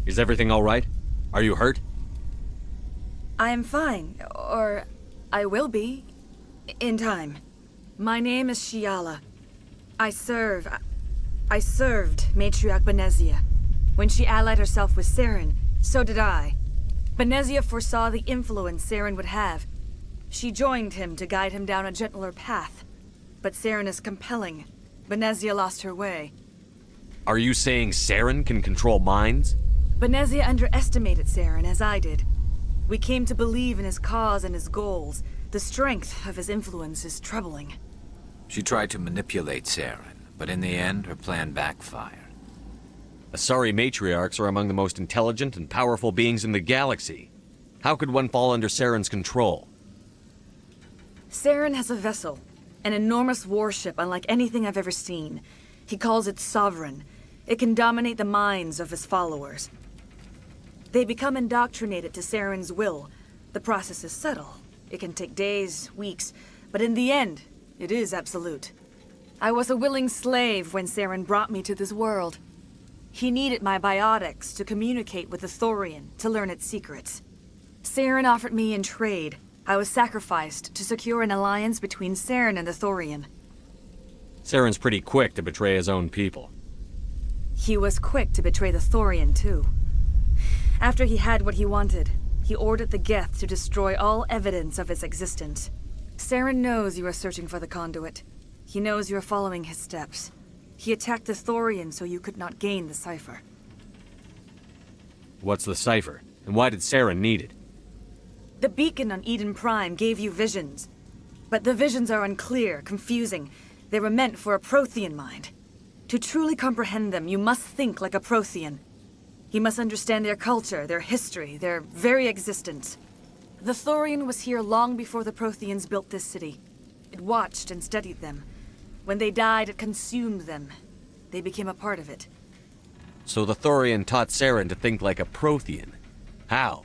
Is everything all right? Are you hurt? I am fine, or I will be, in time. My name is Shiala. I served Matriarch Benezia. When she allied herself with Saren, so did I. Benezia foresaw the influence Saren would have. She joined him to guide him down a gentler path. But Saren is compelling. Benezia lost her way. Are you saying Saren can control minds? Benezia underestimated Saren, as I did. We came to believe in his cause and his goals. The strength of his influence is troubling. She tried to manipulate Saren, but in the end, her plan backfired. Asari matriarchs are among the most intelligent and powerful beings in the galaxy. How could one fall under Saren's control? Saren has a vessel, an enormous warship unlike anything I've ever seen. He calls it Sovereign. It can dominate the minds of his followers. They become indoctrinated to Saren's will. The process is subtle. It can take days, weeks, but in the end, it is absolute. I was a willing slave when Saren brought me to this world. He needed my biotics to communicate with the Thorian, to learn its secrets. Saren offered me in trade. I was sacrificed to secure an alliance between Saren and the Thorian. Saren's pretty quick to betray his own people. He was quick to betray the Thorian, too. After he had what he wanted, he ordered the Geth to destroy all evidence of its existence. Saren knows you are searching for the conduit. He knows you are following his steps. He attacked the Thorian so you could not gain the cipher. What's the cipher? And why did Saren need it? The beacon on Eden Prime gave you visions. But the visions are unclear, confusing. They were meant for a Prothean mind. To truly comprehend them, you must think like a Prothean. You must understand their culture, their history, their very existence. The Thorian was here long before the Protheans built this city. It watched and studied them. When they died, it consumed them. They became a part of it. So the Thorian taught Saren to think like a Prothean. How?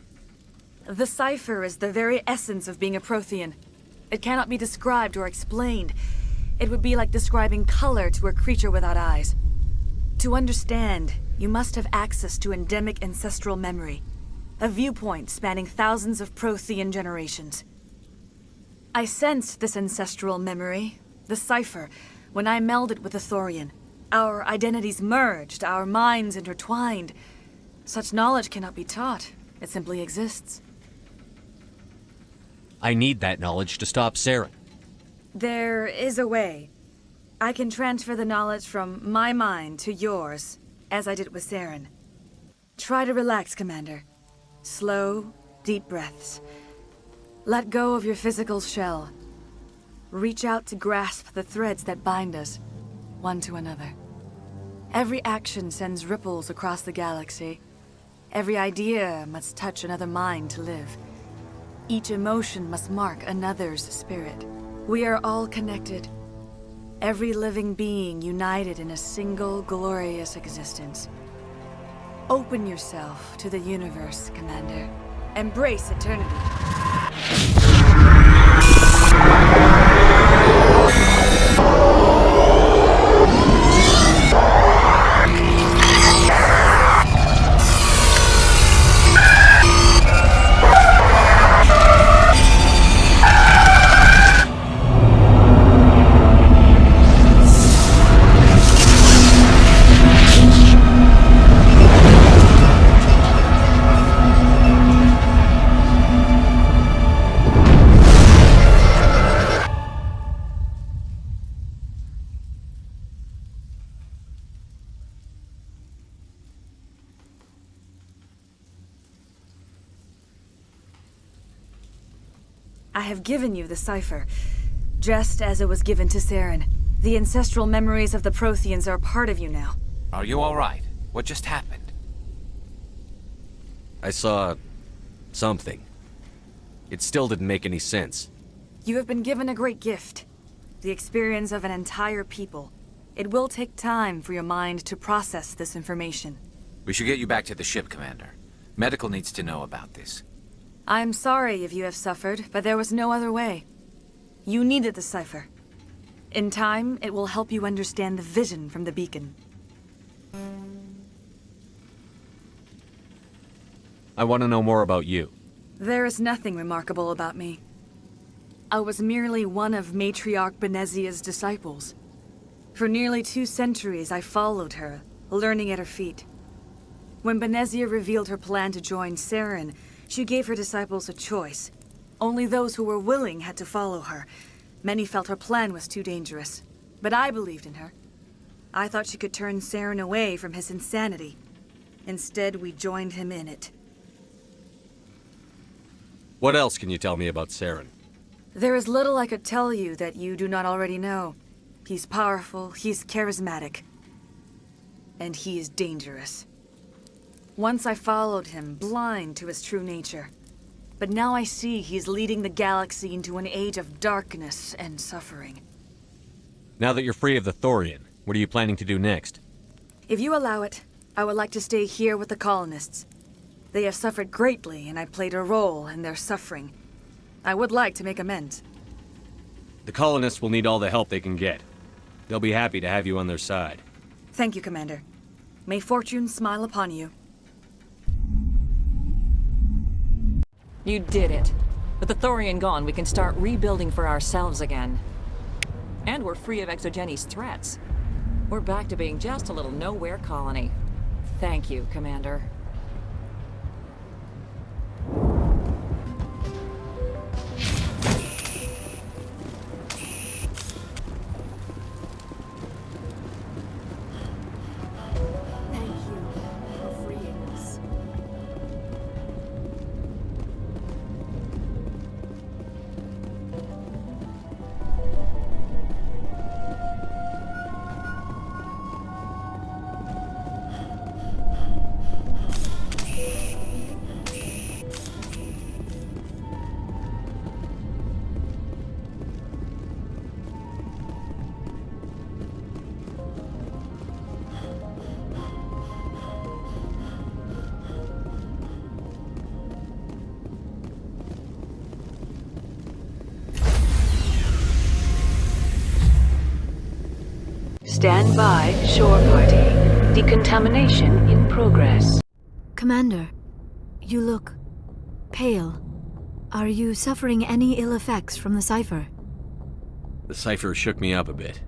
The cipher is the very essence of being a Prothean. It cannot be described or explained. It would be like describing color to a creature without eyes. To understand, you must have access to endemic ancestral memory. A viewpoint spanning thousands of Prothean generations. I sensed this ancestral memory, the cipher, when I melded with the Thorian. Our identities merged, our minds intertwined. Such knowledge cannot be taught. It simply exists. I need that knowledge to stop Saren. There is a way. I can transfer the knowledge from my mind to yours, as I did with Saren. Try to relax, Commander. Slow, deep breaths. Let go of your physical shell. Reach out to grasp the threads that bind us, one to another. Every action sends ripples across the galaxy. Every idea must touch another mind to live. Each emotion must mark another's spirit. We are all connected. Every living being united in a single glorious existence. Open yourself to the universe, Commander. Embrace eternity. I have given you the cipher, just as it was given to Saren. The ancestral memories of the Protheans are a part of you now. Are you all right? What just happened? I saw something. It still didn't make any sense. You have been given a great gift. The experience of an entire people. It will take time for your mind to process this information. We should get you back to the ship, Commander. Medical needs to know about this. I'm sorry if you have suffered, but there was no other way. You needed the cipher. In time, it will help you understand the vision from the beacon. I want to know more about you. There is nothing remarkable about me. I was merely one of Matriarch Benezia's disciples. For nearly 2 centuries, I followed her, learning at her feet. When Benezia revealed her plan to join Saren, she gave her disciples a choice. Only those who were willing had to follow her. Many felt her plan was too dangerous, but I believed in her. I thought she could turn Saren away from his insanity. Instead, we joined him in it. What else can you tell me about Saren? There is little I could tell you that you do not already know. He's powerful, he's charismatic, and he is dangerous. Once I followed him, blind to his true nature. But now I see he's leading the galaxy into an age of darkness and suffering. Now that you're free of the Thorian, what are you planning to do next? If you allow it, I would like to stay here with the colonists. They have suffered greatly, and I played a role in their suffering. I would like to make amends. The colonists will need all the help they can get. They'll be happy to have you on their side. Thank you, Commander. May fortune smile upon you. You did it. With the Thorian gone, we can start rebuilding for ourselves again. And we're free of ExoGeni's threats. We're back to being just a little nowhere colony. Thank you, Commander. Stand by, shore party. Decontamination in progress. Commander, you look pale. Are you suffering any ill effects from the cipher? The cipher shook me up a bit.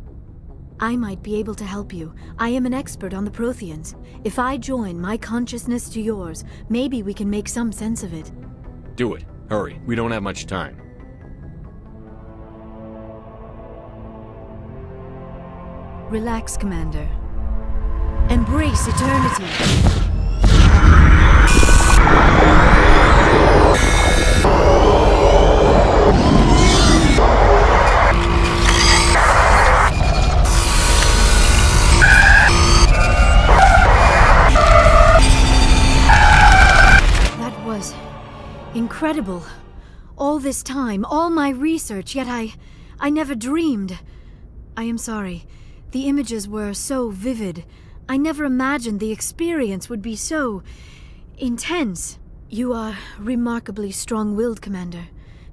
I might be able to help you. I am an expert on the Protheans. If I join my consciousness to yours, maybe we can make some sense of it. Do it. Hurry. We don't have much time. Relax, Commander. Embrace eternity. That was incredible. All this time, all my research, yet I never dreamed. I am sorry. The images were so vivid. I never imagined the experience would be so intense. You are remarkably strong-willed, Commander.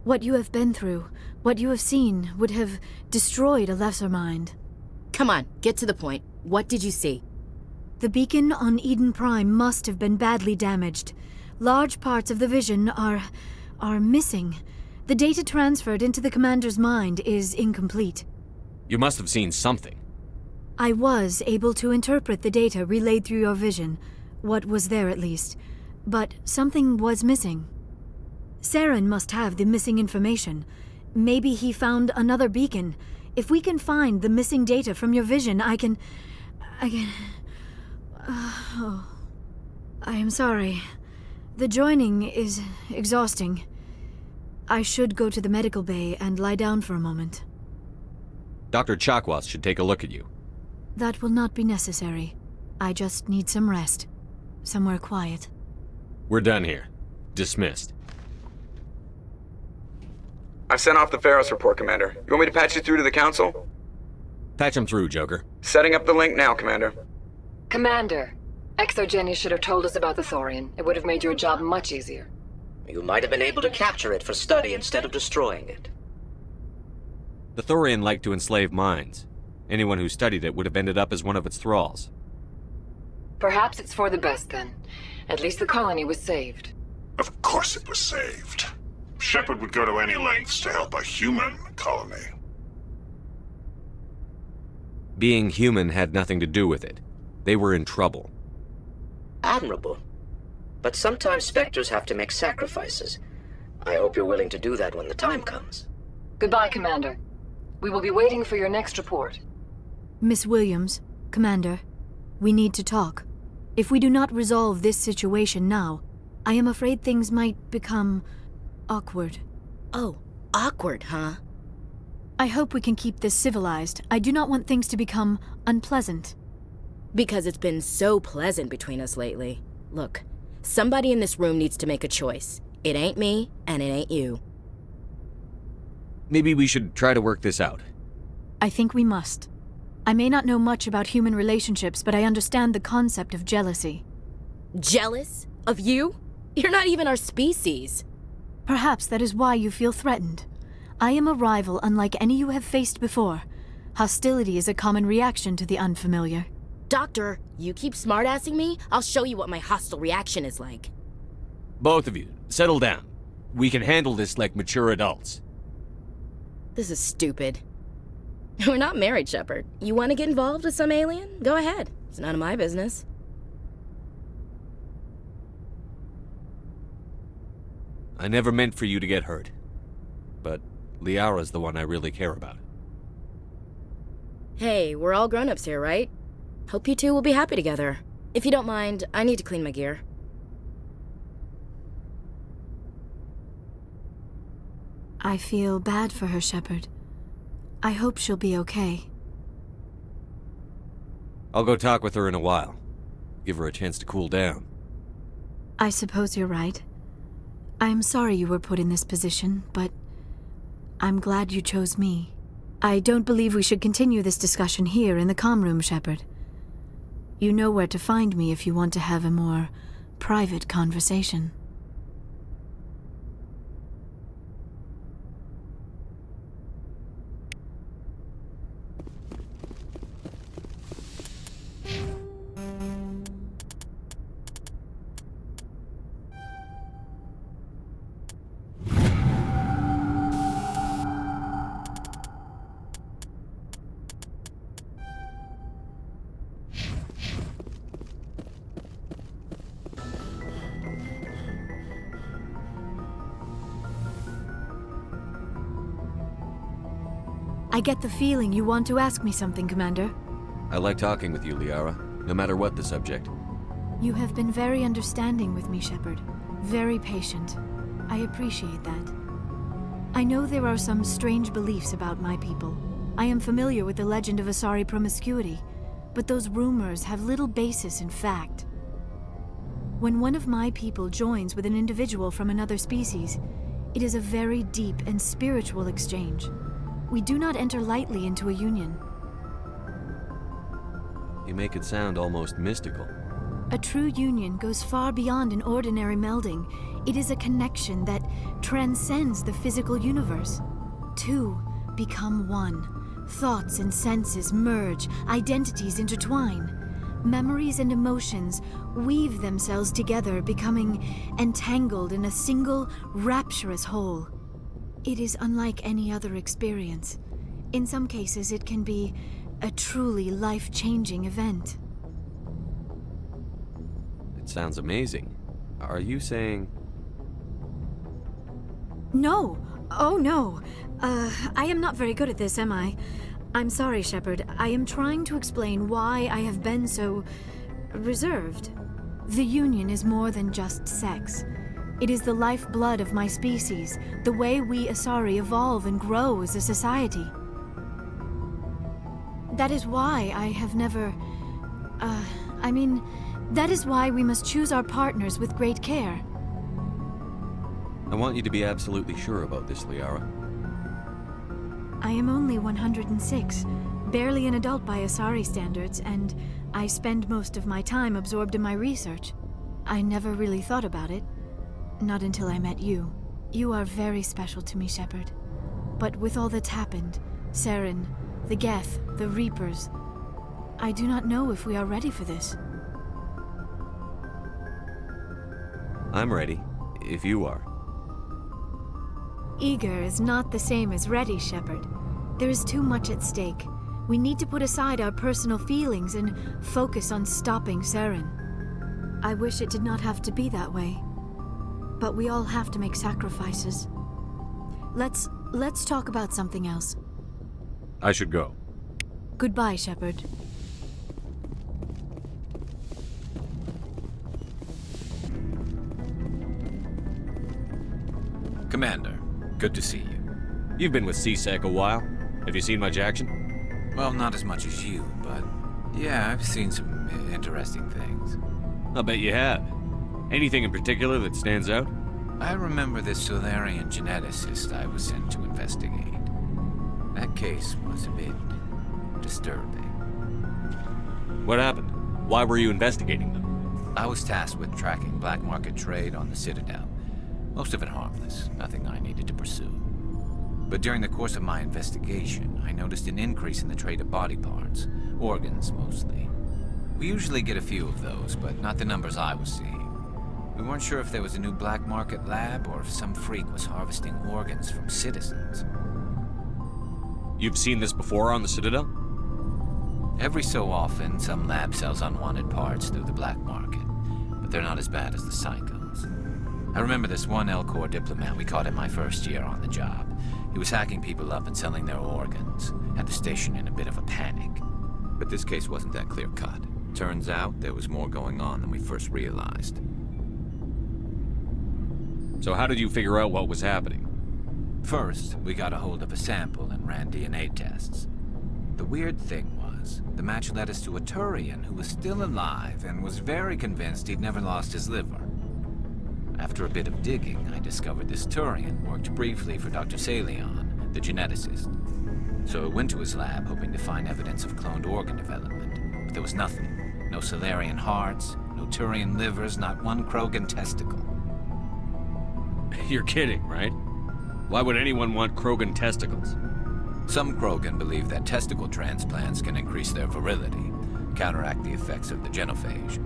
What you have been through, what you have seen, would have destroyed a lesser mind. Come on, get to the point. What did you see? The beacon on Eden Prime must have been badly damaged. Large parts of the vision are missing. The data transferred into the Commander's mind is incomplete. You must have seen something. I was able to interpret the data relayed through your vision, what was there at least, but something was missing. Saren must have the missing information. Maybe he found another beacon. If we can find the missing data from your vision, I can... I am sorry. The joining is exhausting. I should go to the medical bay and lie down for a moment. Dr. Chakwas should take a look at you. That will not be necessary. I just need some rest. Somewhere quiet. We're done here. Dismissed. I've sent off the Pharos report, Commander. You want me to patch you through to the Council? Patch him through, Joker. Setting up the link now, Commander. Commander, ExoGeni should have told us about the Thorian. It would have made your job much easier. You might have been able to capture it for study instead of destroying it. The Thorian liked to enslave minds. Anyone who studied it would have ended up as one of its thralls. Perhaps it's for the best then. At least the colony was saved. Of course it was saved. Shepard would go to any lengths to help a human colony. Being human had nothing to do with it. They were in trouble. Admirable. But sometimes Spectres have to make sacrifices. I hope you're willing to do that when the time comes. Goodbye, Commander. We will be waiting for your next report. Miss Williams, Commander, we need to talk. If we do not resolve this situation now, I am afraid things might become awkward. Oh, awkward, huh? I hope we can keep this civilized. I do not want things to become unpleasant. Because it's been so pleasant between us lately. Look, somebody in this room needs to make a choice. It ain't me, and it ain't you. Maybe we should try to work this out. I think we must. I may not know much about human relationships, but I understand the concept of jealousy. Jealous? Of you? You're not even our species. Perhaps that is why you feel threatened. I am a rival unlike any you have faced before. Hostility is a common reaction to the unfamiliar. Doctor, you keep smartassing me, I'll show you what my hostile reaction is like. Both of you, settle down. We can handle this like mature adults. This is stupid. We're not married, Shepard. You want to get involved with some alien? Go ahead. It's none of my business. I never meant for you to get hurt. But Liara's the one I really care about. Hey, we're all grown-ups here, right? Hope you two will be happy together. If you don't mind, I need to clean my gear. I feel bad for her, Shepard. I hope she'll be okay. I'll go talk with her in a while. Give her a chance to cool down. I suppose you're right. I'm sorry you were put in this position, but I'm glad you chose me. I don't believe we should continue this discussion here in the comm room, Shepard. You know where to find me if you want to have a more private conversation. I get the feeling you want to ask me something, Commander. I like talking with you, Liara, no matter what the subject. You have been very understanding with me, Shepard. Very patient. I appreciate that. I know there are some strange beliefs about my people. I am familiar with the legend of Asari promiscuity, but those rumors have little basis in fact. When one of my people joins with an individual from another species, it is a very deep and spiritual exchange. We do not enter lightly into a union. You make it sound almost mystical. A true union goes far beyond an ordinary melding. It is a connection that transcends the physical universe. Two become one. Thoughts and senses merge, identities intertwine. Memories and emotions weave themselves together, becoming entangled in a single, rapturous whole. It is unlike any other experience. In some cases, it can be a truly life-changing event. It sounds amazing. Are you saying... No! Oh, no. I am not very good at this, am I? I'm sorry, Shepard. I am trying to explain why I have been so... reserved. The Union is more than just sex. It is the lifeblood of my species, the way we Asari evolve and grow as a society. That is why I have never... that is why we must choose our partners with great care. I want you to be absolutely sure about this, Liara. I am only 106, barely an adult by Asari standards, and I spend most of my time absorbed in my research. I never really thought about it. Not until I met you. You are very special to me, Shepard. But with all that's happened, Saren, the Geth, the Reapers. I do not know if we are ready for this. I'm ready, if you are. Eager is not the same as ready, Shepard. There is too much at stake. We need to put aside our personal feelings and focus on stopping Saren. I wish it did not have to be that way. But we all have to make sacrifices. Let's talk about something else. I should go. Goodbye, Shepard. Commander, good to see you. You've been with CSEC a while. Have you seen much action? Well, not as much as you, but yeah, I've seen some interesting things. I'll bet you have. Anything in particular that stands out? I remember this Thorian geneticist I was sent to investigate. That case was a bit disturbing. What happened? Why were you investigating them? I was tasked with tracking black market trade on the Citadel. Most of it harmless, nothing I needed to pursue. But during the course of my investigation, I noticed an increase in the trade of body parts, organs mostly. We usually get a few of those, but not the numbers I was seeing. We weren't sure if there was a new black market lab or if some freak was harvesting organs from citizens. You've seen this before on the Citadel? Every so often, some lab sells unwanted parts through the black market, but they're not as bad as the psychos. I remember this one L-Corps diplomat we caught in my first year on the job. He was hacking people up and selling their organs, had the station in a bit of a panic. But this case wasn't that clear-cut. Turns out there was more going on than we first realized. So how did you figure out what was happening? First, we got a hold of a sample and ran DNA tests. The weird thing was, the match led us to a Thorian who was still alive and was very convinced he'd never lost his liver. After a bit of digging, I discovered this Thorian worked briefly for Dr. Salion, the geneticist. So I went to his lab hoping to find evidence of cloned organ development, but there was nothing. No Salarian hearts, no Thorian livers, not one Krogan testicle. You're kidding, right? Why would anyone want Krogan testicles? Some Krogan believe that testicle transplants can increase their virility, counteract the effects of the genophage.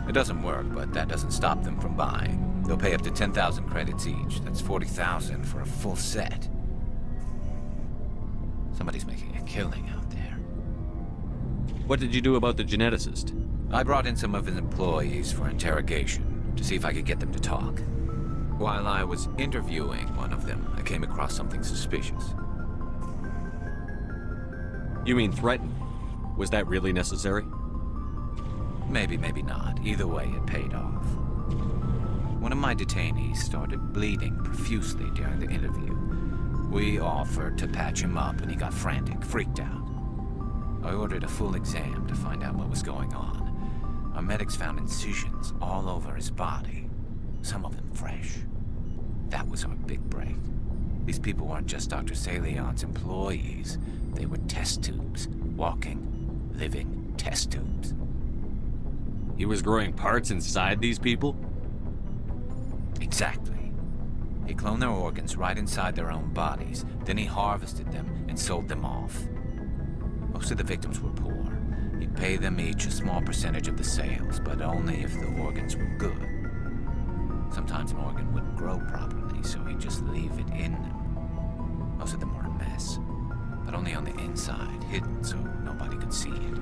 It doesn't work, but that doesn't stop them from buying. They'll pay up to 10,000 credits each. That's 40,000 for a full set. Somebody's making a killing out there. What did you do about the geneticist? I brought in some of his employees for interrogation, to see if I could get them to talk. While I was interviewing one of them, I came across something suspicious. You mean threatened? Was that really necessary? Maybe, maybe not. Either way, it paid off. One of my detainees started bleeding profusely during the interview. We offered to patch him up, and he got frantic, freaked out. I ordered a full exam to find out what was going on. Our medics found incisions all over his body, some of them fresh. That was our big break. These people weren't just Dr. Salion's employees. They were test tubes. Walking, living test tubes. He was growing parts inside these people? Exactly. He cloned their organs right inside their own bodies. Then he harvested them and sold them off. Most of the victims were poor. He'd pay them each a small percentage of the sales, but only if the organs were good. Sometimes an organ wouldn't grow properly, so he'd just leave it in them. Most of them were a mess, but only on the inside, hidden so nobody could see it.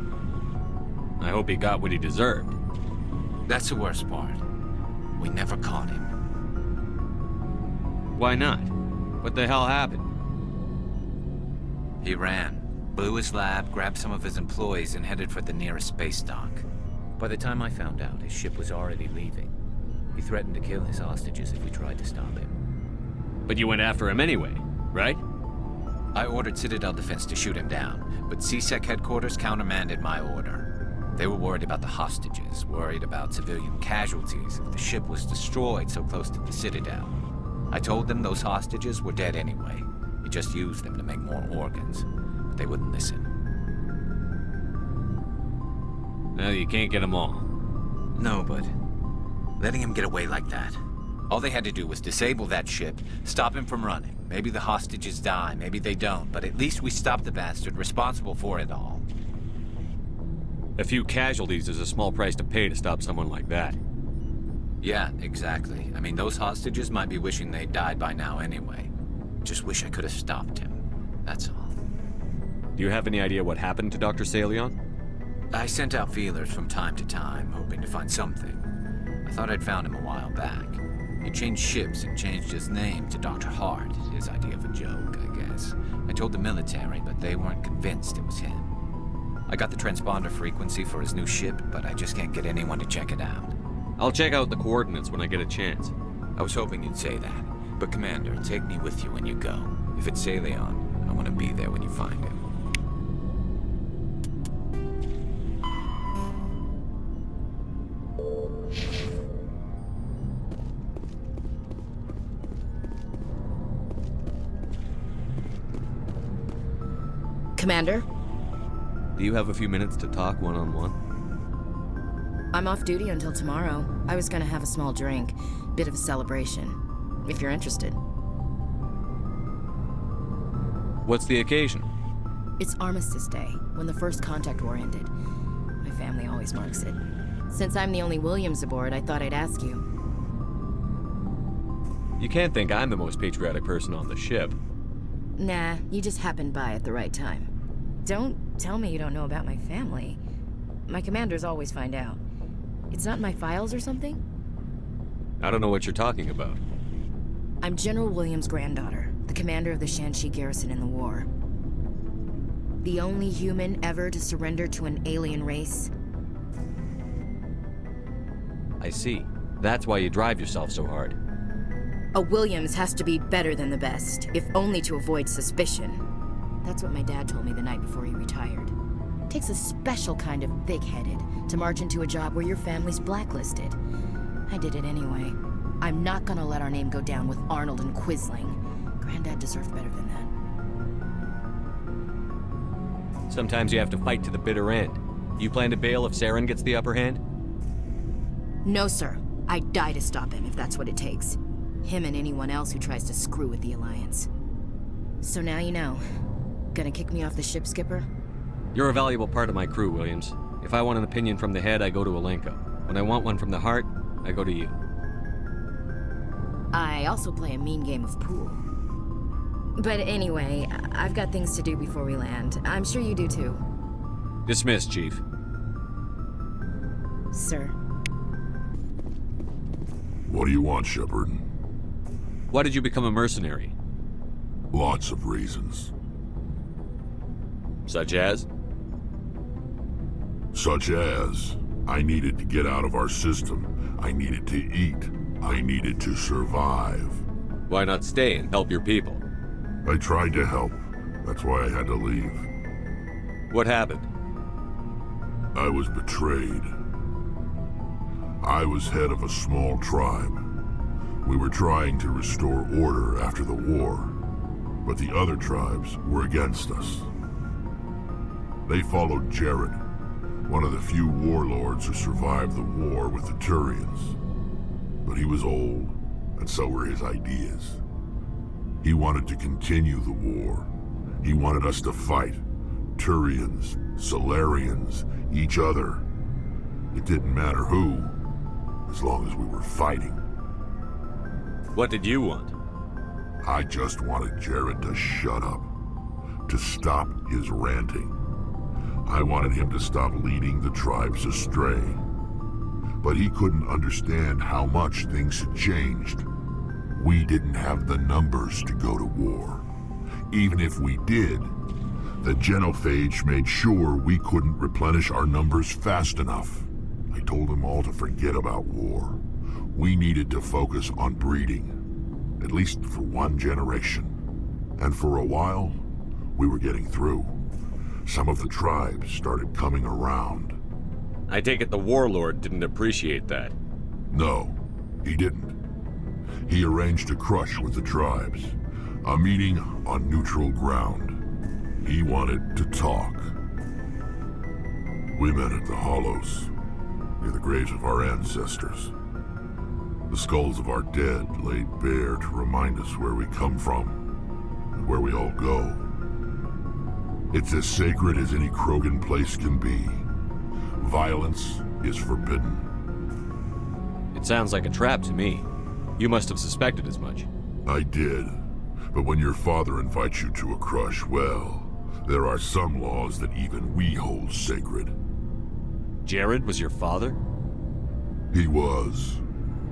I hope he got what he deserved. That's the worst part. We never caught him. Why not? What the hell happened? He ran, blew his lab, grabbed some of his employees, and headed for the nearest space dock. By the time I found out, his ship was already leaving. He threatened to kill his hostages if we tried to stop him. But you went after him anyway, right? I ordered Citadel Defense to shoot him down, but CSEC headquarters countermanded my order. They were worried about the hostages, worried about civilian casualties if the ship was destroyed so close to the Citadel. I told them those hostages were dead anyway. He just used them to make more organs, but they wouldn't listen. Well, you can't get them all. No, but letting him get away like that. All they had to do was disable that ship, stop him from running. Maybe the hostages die, maybe they don't, but at least we stopped the bastard responsible for it all. A few casualties is a small price to pay to stop someone like that. Yeah, exactly. I mean, those hostages might be wishing they'd died by now anyway. Just wish I could have stopped him. That's all. Do you have any idea what happened to Dr. Salion? I sent out feelers from time to time, hoping to find something. I thought I'd found him a while back. He changed ships and changed his name to Dr. Hart, his idea of a joke, I guess. I told the military, but they weren't convinced it was him. I got the transponder frequency for his new ship, but I just can't get anyone to check it out. I'll check out the coordinates when I get a chance. I was hoping you'd say that. But Commander, take me with you when you go. If it's Salion, I want to be there when you find him. Commander? Do you have a few minutes to talk one-on-one? I'm off duty until tomorrow. I was gonna have a small drink. Bit of a celebration. If you're interested. What's the occasion? It's Armistice Day, when the first contact war ended. My family always marks it. Since I'm the only Williams aboard, I thought I'd ask you. You can't think I'm the most patriotic person on the ship. Nah, you just happened by at the right time. Don't tell me you don't know about my family. My commanders always find out. It's not in my files or something? I don't know what you're talking about. I'm General Williams' granddaughter, the commander of the Shanxi garrison in the war. The only human ever to surrender to an alien race. I see. That's why you drive yourself so hard. A Williams has to be better than the best, if only to avoid suspicion. That's what my dad told me the night before he retired. It takes a special kind of big-headed to march into a job where your family's blacklisted. I did it anyway. I'm not gonna let our name go down with Arnold and Quisling. Granddad deserved better than that. Sometimes you have to fight to the bitter end. You plan to bail if Saren gets the upper hand? No, sir. I'd die to stop him if that's what it takes. Him and anyone else who tries to screw with the Alliance. So now you know. Gonna kick me off the ship, Skipper? You're a valuable part of my crew, Williams. If I want an opinion from the head, I go to Alenko. When I want one from the heart, I go to you. I also play a mean game of pool. But anyway, I've got things to do before we land. I'm sure you do too. Dismissed, Chief. Sir. What do you want, Shepard? Why did you become a mercenary? Lots of reasons. Such as? Such as, I needed to get out of our system. I needed to eat. I needed to survive. Why not stay and help your people? I tried to help. That's why I had to leave. What happened? I was betrayed. I was head of a small tribe. We were trying to restore order after the war, but the other tribes were against us. They followed Jared, one of the few warlords who survived the war with the Thorians. But he was old, and so were his ideas. He wanted to continue the war. He wanted us to fight. Thorians, Solarians, each other. It didn't matter who, as long as we were fighting. What did you want? I just wanted Jared to shut up, to stop his ranting. I wanted him to stop leading the tribes astray. But he couldn't understand how much things had changed. We didn't have the numbers to go to war. Even if we did, the genophage made sure we couldn't replenish our numbers fast enough. I told them all to forget about war. We needed to focus on breeding, at least for one generation. And for a while, we were getting through. Some of the tribes started coming around. I take it the warlord didn't appreciate that. No, he didn't. He arranged a crush with the tribes, a meeting on neutral ground. He wanted to talk. We met at the Hollows, near the graves of our ancestors. The skulls of our dead laid bare to remind us where we come from. and where we all go. It's as sacred as any Krogan place can be. Violence is forbidden. It sounds like a trap to me. You must have suspected as much. I did. But when your father invites you to a crush, well, there are some laws that even we hold sacred. Jared was your father? He was.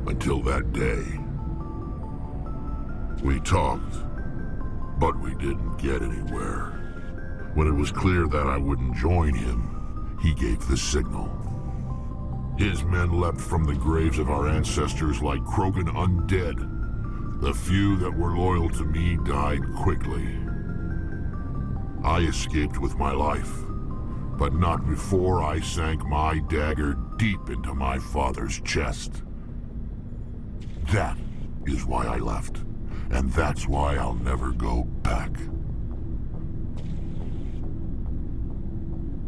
Until that day. We talked, but we didn't get anywhere. When it was clear that I wouldn't join him, he gave the signal. His men leapt from the graves of our ancestors like Krogan undead. The few that were loyal to me died quickly. I escaped with my life, but not before I sank my dagger deep into my father's chest. That is why I left, and that's why I'll never go back.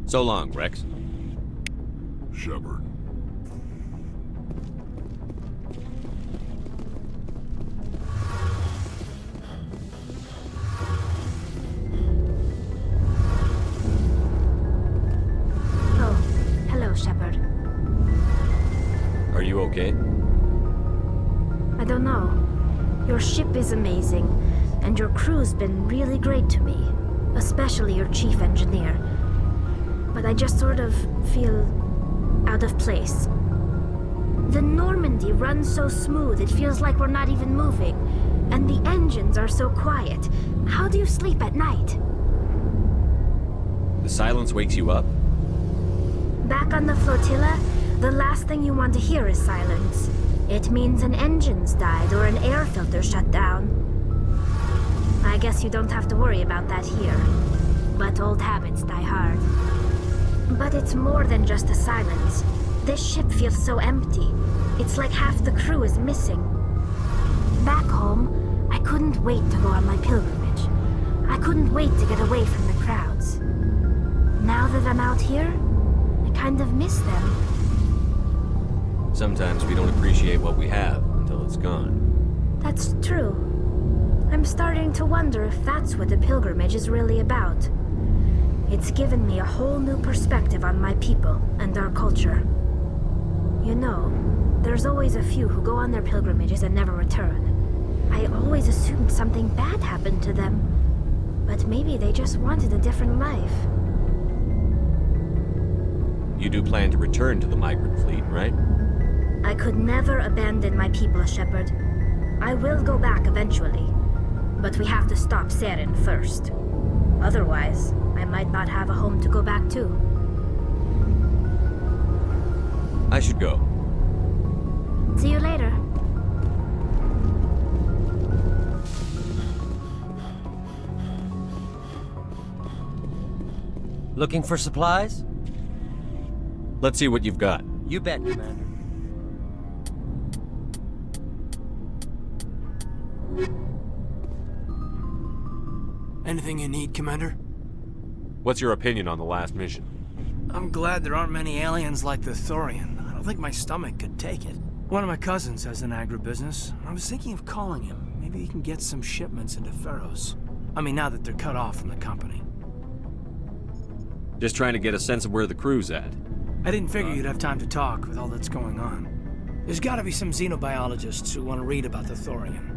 So long, Rex. Shepard. Hello, Shepard. Are you okay? I don't know. Your ship is amazing, and your crew's been really great to me, especially your chief engineer. But I just sort of feel out of place. The Normandy runs so smooth, it feels like we're not even moving, and the engines are so quiet. How do you sleep at night? The silence wakes you up? Back on the flotilla, the last thing you want to hear is silence. It means an engine's died or an air filter shut down. I guess you don't have to worry about that here. But old habits die hard. But it's more than just the silence. This ship feels so empty. It's like half the crew is missing. Back home, I couldn't wait to go on my pilgrimage. I couldn't wait to get away from the crowds. Now that I'm out here, I kind of miss them. Sometimes we don't appreciate what we have until it's gone. That's true. I'm starting to wonder if that's what the pilgrimage is really about. It's given me a whole new perspective on my people and our culture. You know, there's always a few who go on their pilgrimages and never return. I always assumed something bad happened to them. But maybe they just wanted a different life. You do plan to return to the migrant fleet, right? I could never abandon my people, Shepard. I will go back eventually. But we have to stop Saren first. Otherwise, I might not have a home to go back to. I should go. See you later. Looking for supplies? Let's see what you've got. You bet, Commander. Anything you need, Commander? What's your opinion on the last mission? I'm glad there aren't many aliens like the Thorian. I don't think my stomach could take it. One of my cousins has an agribusiness. I was thinking of calling him. Maybe he can get some shipments into Pharaohs. I mean, now that they're cut off from the company. Just trying to get a sense of where the crew's at. I didn't figure you'd have time to talk with all that's going on. There's gotta be some xenobiologists who want to read about the Thorian.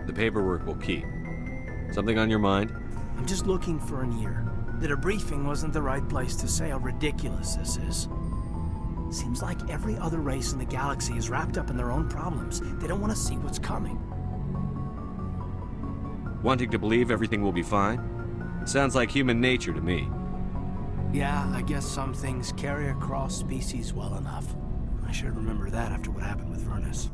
The paperwork will keep. Something on your mind? I'm just looking for an ear. The debriefing wasn't the right place to say how ridiculous this is. Seems like every other race in the galaxy is wrapped up in their own problems. They don't want to see what's coming. Wanting to believe everything will be fine? Sounds like human nature to me. Yeah, I guess some things carry across species well enough. I should remember that after what happened with Vernus.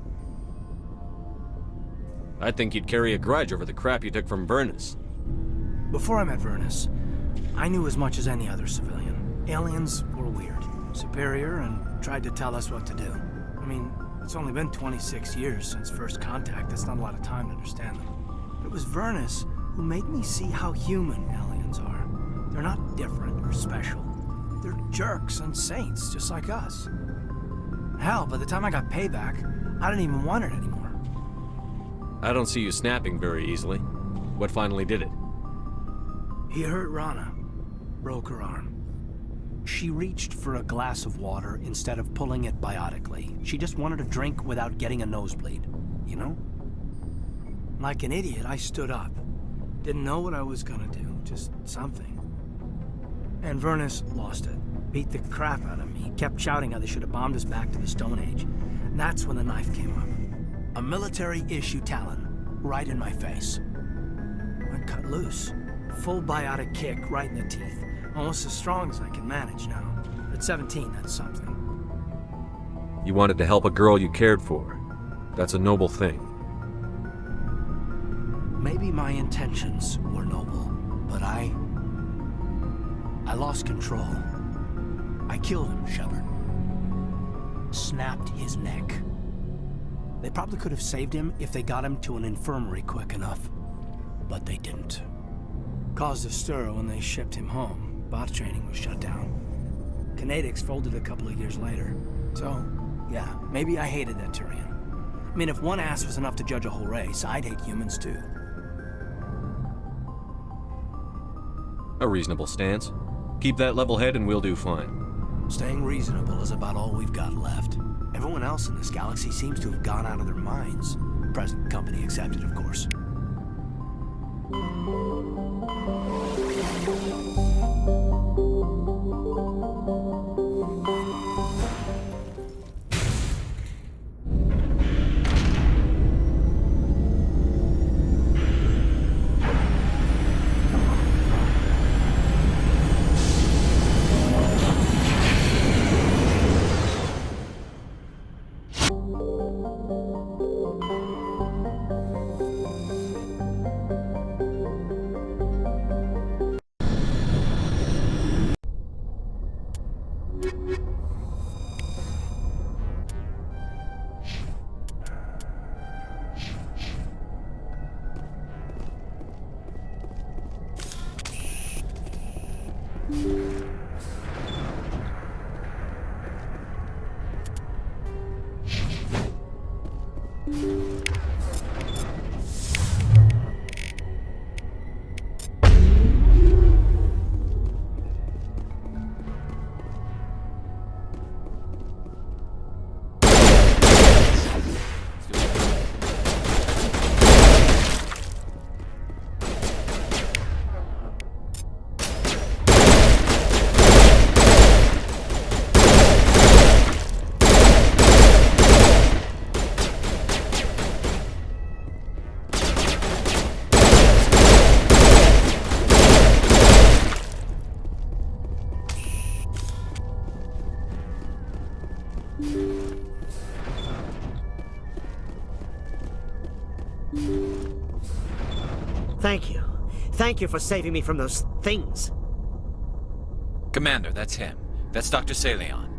I'd think you'd carry a grudge over the crap you took from Vernus. Before I met Vernus, I knew as much as any other civilian. Aliens were weird, superior, and tried to tell us what to do. I mean, it's only been 26 years since first contact. That's not a lot of time to understand them. But it was Vernus who made me see how human aliens are. They're not different or special. They're jerks and saints, just like us. Hell, by the time I got payback, I didn't even want it anymore. I don't see you snapping very easily. What finally did it? He hurt Rana. Broke her arm. She reached for a glass of water instead of pulling it biotically. She just wanted a drink without getting a nosebleed, you know? Like an idiot, I stood up. Didn't know what I was gonna do, just something. And Vernus lost it. Beat the crap out of me. Kept shouting how they should have bombed us back to the Stone Age. And that's when the knife came up. A military-issue talon, right in my face. I cut loose. Full biotic kick right in the teeth. Almost as strong as I can manage now. At 17, that's something. You wanted to help a girl you cared for. That's a noble thing. Maybe my intentions were noble, but I lost control. I killed him, Shepard. Snapped his neck. They probably could have saved him if they got him to an infirmary quick enough. But they didn't. Caused a stir when they shipped him home. Bot training was shut down. Kinetics folded a couple of years later. So, yeah, maybe I hated that Thorian. I mean, if one ass was enough to judge a whole race, I'd hate humans too. A reasonable stance. Keep that level head and we'll do fine. Staying reasonable is about all we've got left. Everyone else in this galaxy seems to have gone out of their minds. Present company accepted, of course. Thank you. Thank you for saving me from those things. Commander, that's him. That's Dr. Salion.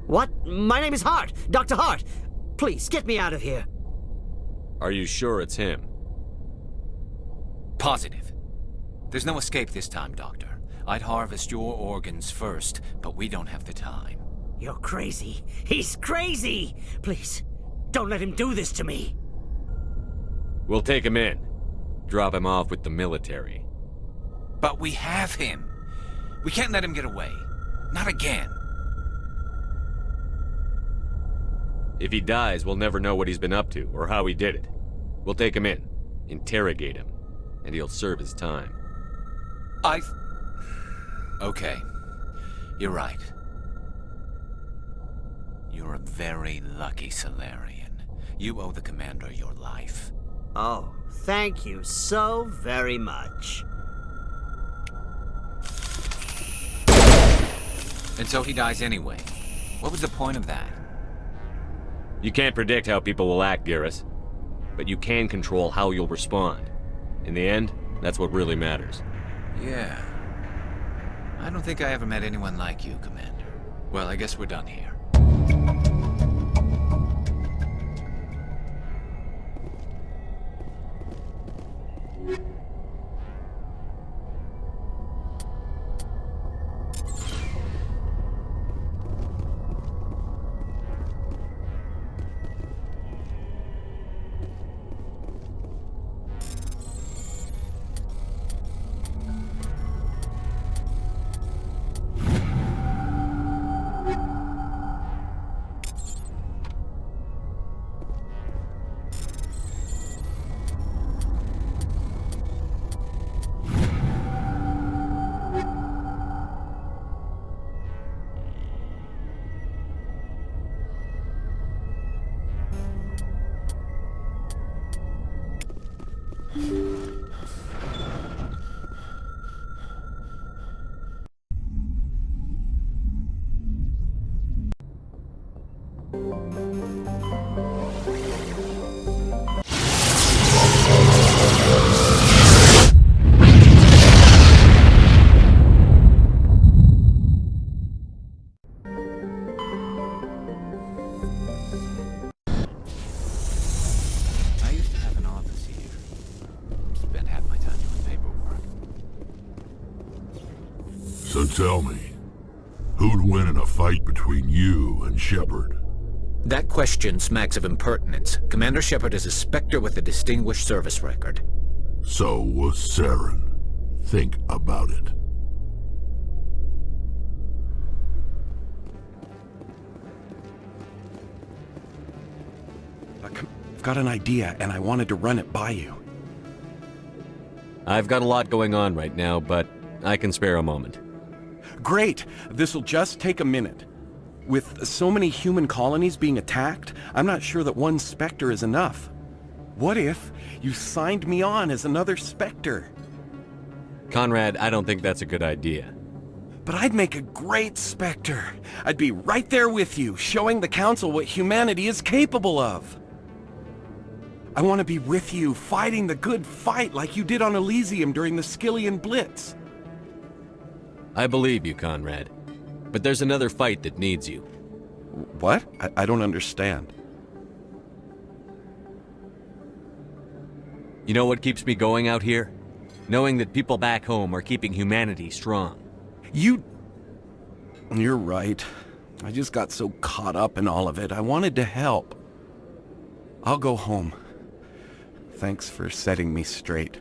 What? My name is Hart. Dr. Hart. Please, get me out of here. Are you sure it's him? Positive. There's no escape this time, Doctor. I'd harvest your organs first, but we don't have the time. You're crazy. He's crazy! Please, don't let him do this to me. We'll take him in. Drop him off with the military. But we have him. We can't let him get away. Not again. If he dies, we'll never know what he's been up to, or how he did it. We'll take him in, interrogate him, and he'll serve his time. Okay. You're right. You're a very lucky Salarian. You owe the Commander your life. Oh, thank you so very much. And so he dies anyway. What was the point of that? You can't predict how people will act, Garrus. But you can control how you'll respond. In the end, that's what really matters. Yeah. I don't think I ever met anyone like you, Commander. Well, I guess we're done here. I used to have an office here. Spent half my time doing paperwork. So tell me, who'd win in a fight between you and Shepard? That question smacks of impertinence. Commander Shepard is a Spectre with a distinguished service record. So was Saren. Think about it. I've got an idea, and I wanted to run it by you. I've got a lot going on right now, but I can spare a moment. Great! This'll just take a minute. With so many human colonies being attacked, I'm not sure that one Spectre is enough. What if you signed me on as another Spectre? Conrad, I don't think that's a good idea. But I'd make a great Spectre. I'd be right there with you, showing the Council what humanity is capable of. I want to be with you, fighting the good fight like you did on Elysium during the Skillian Blitz. I believe you, Conrad. But there's another fight that needs you. What? I don't understand. You know what keeps me going out here? Knowing that people back home are keeping humanity strong. You're right. I just got so caught up in all of it. I wanted to help. I'll go home. Thanks for setting me straight.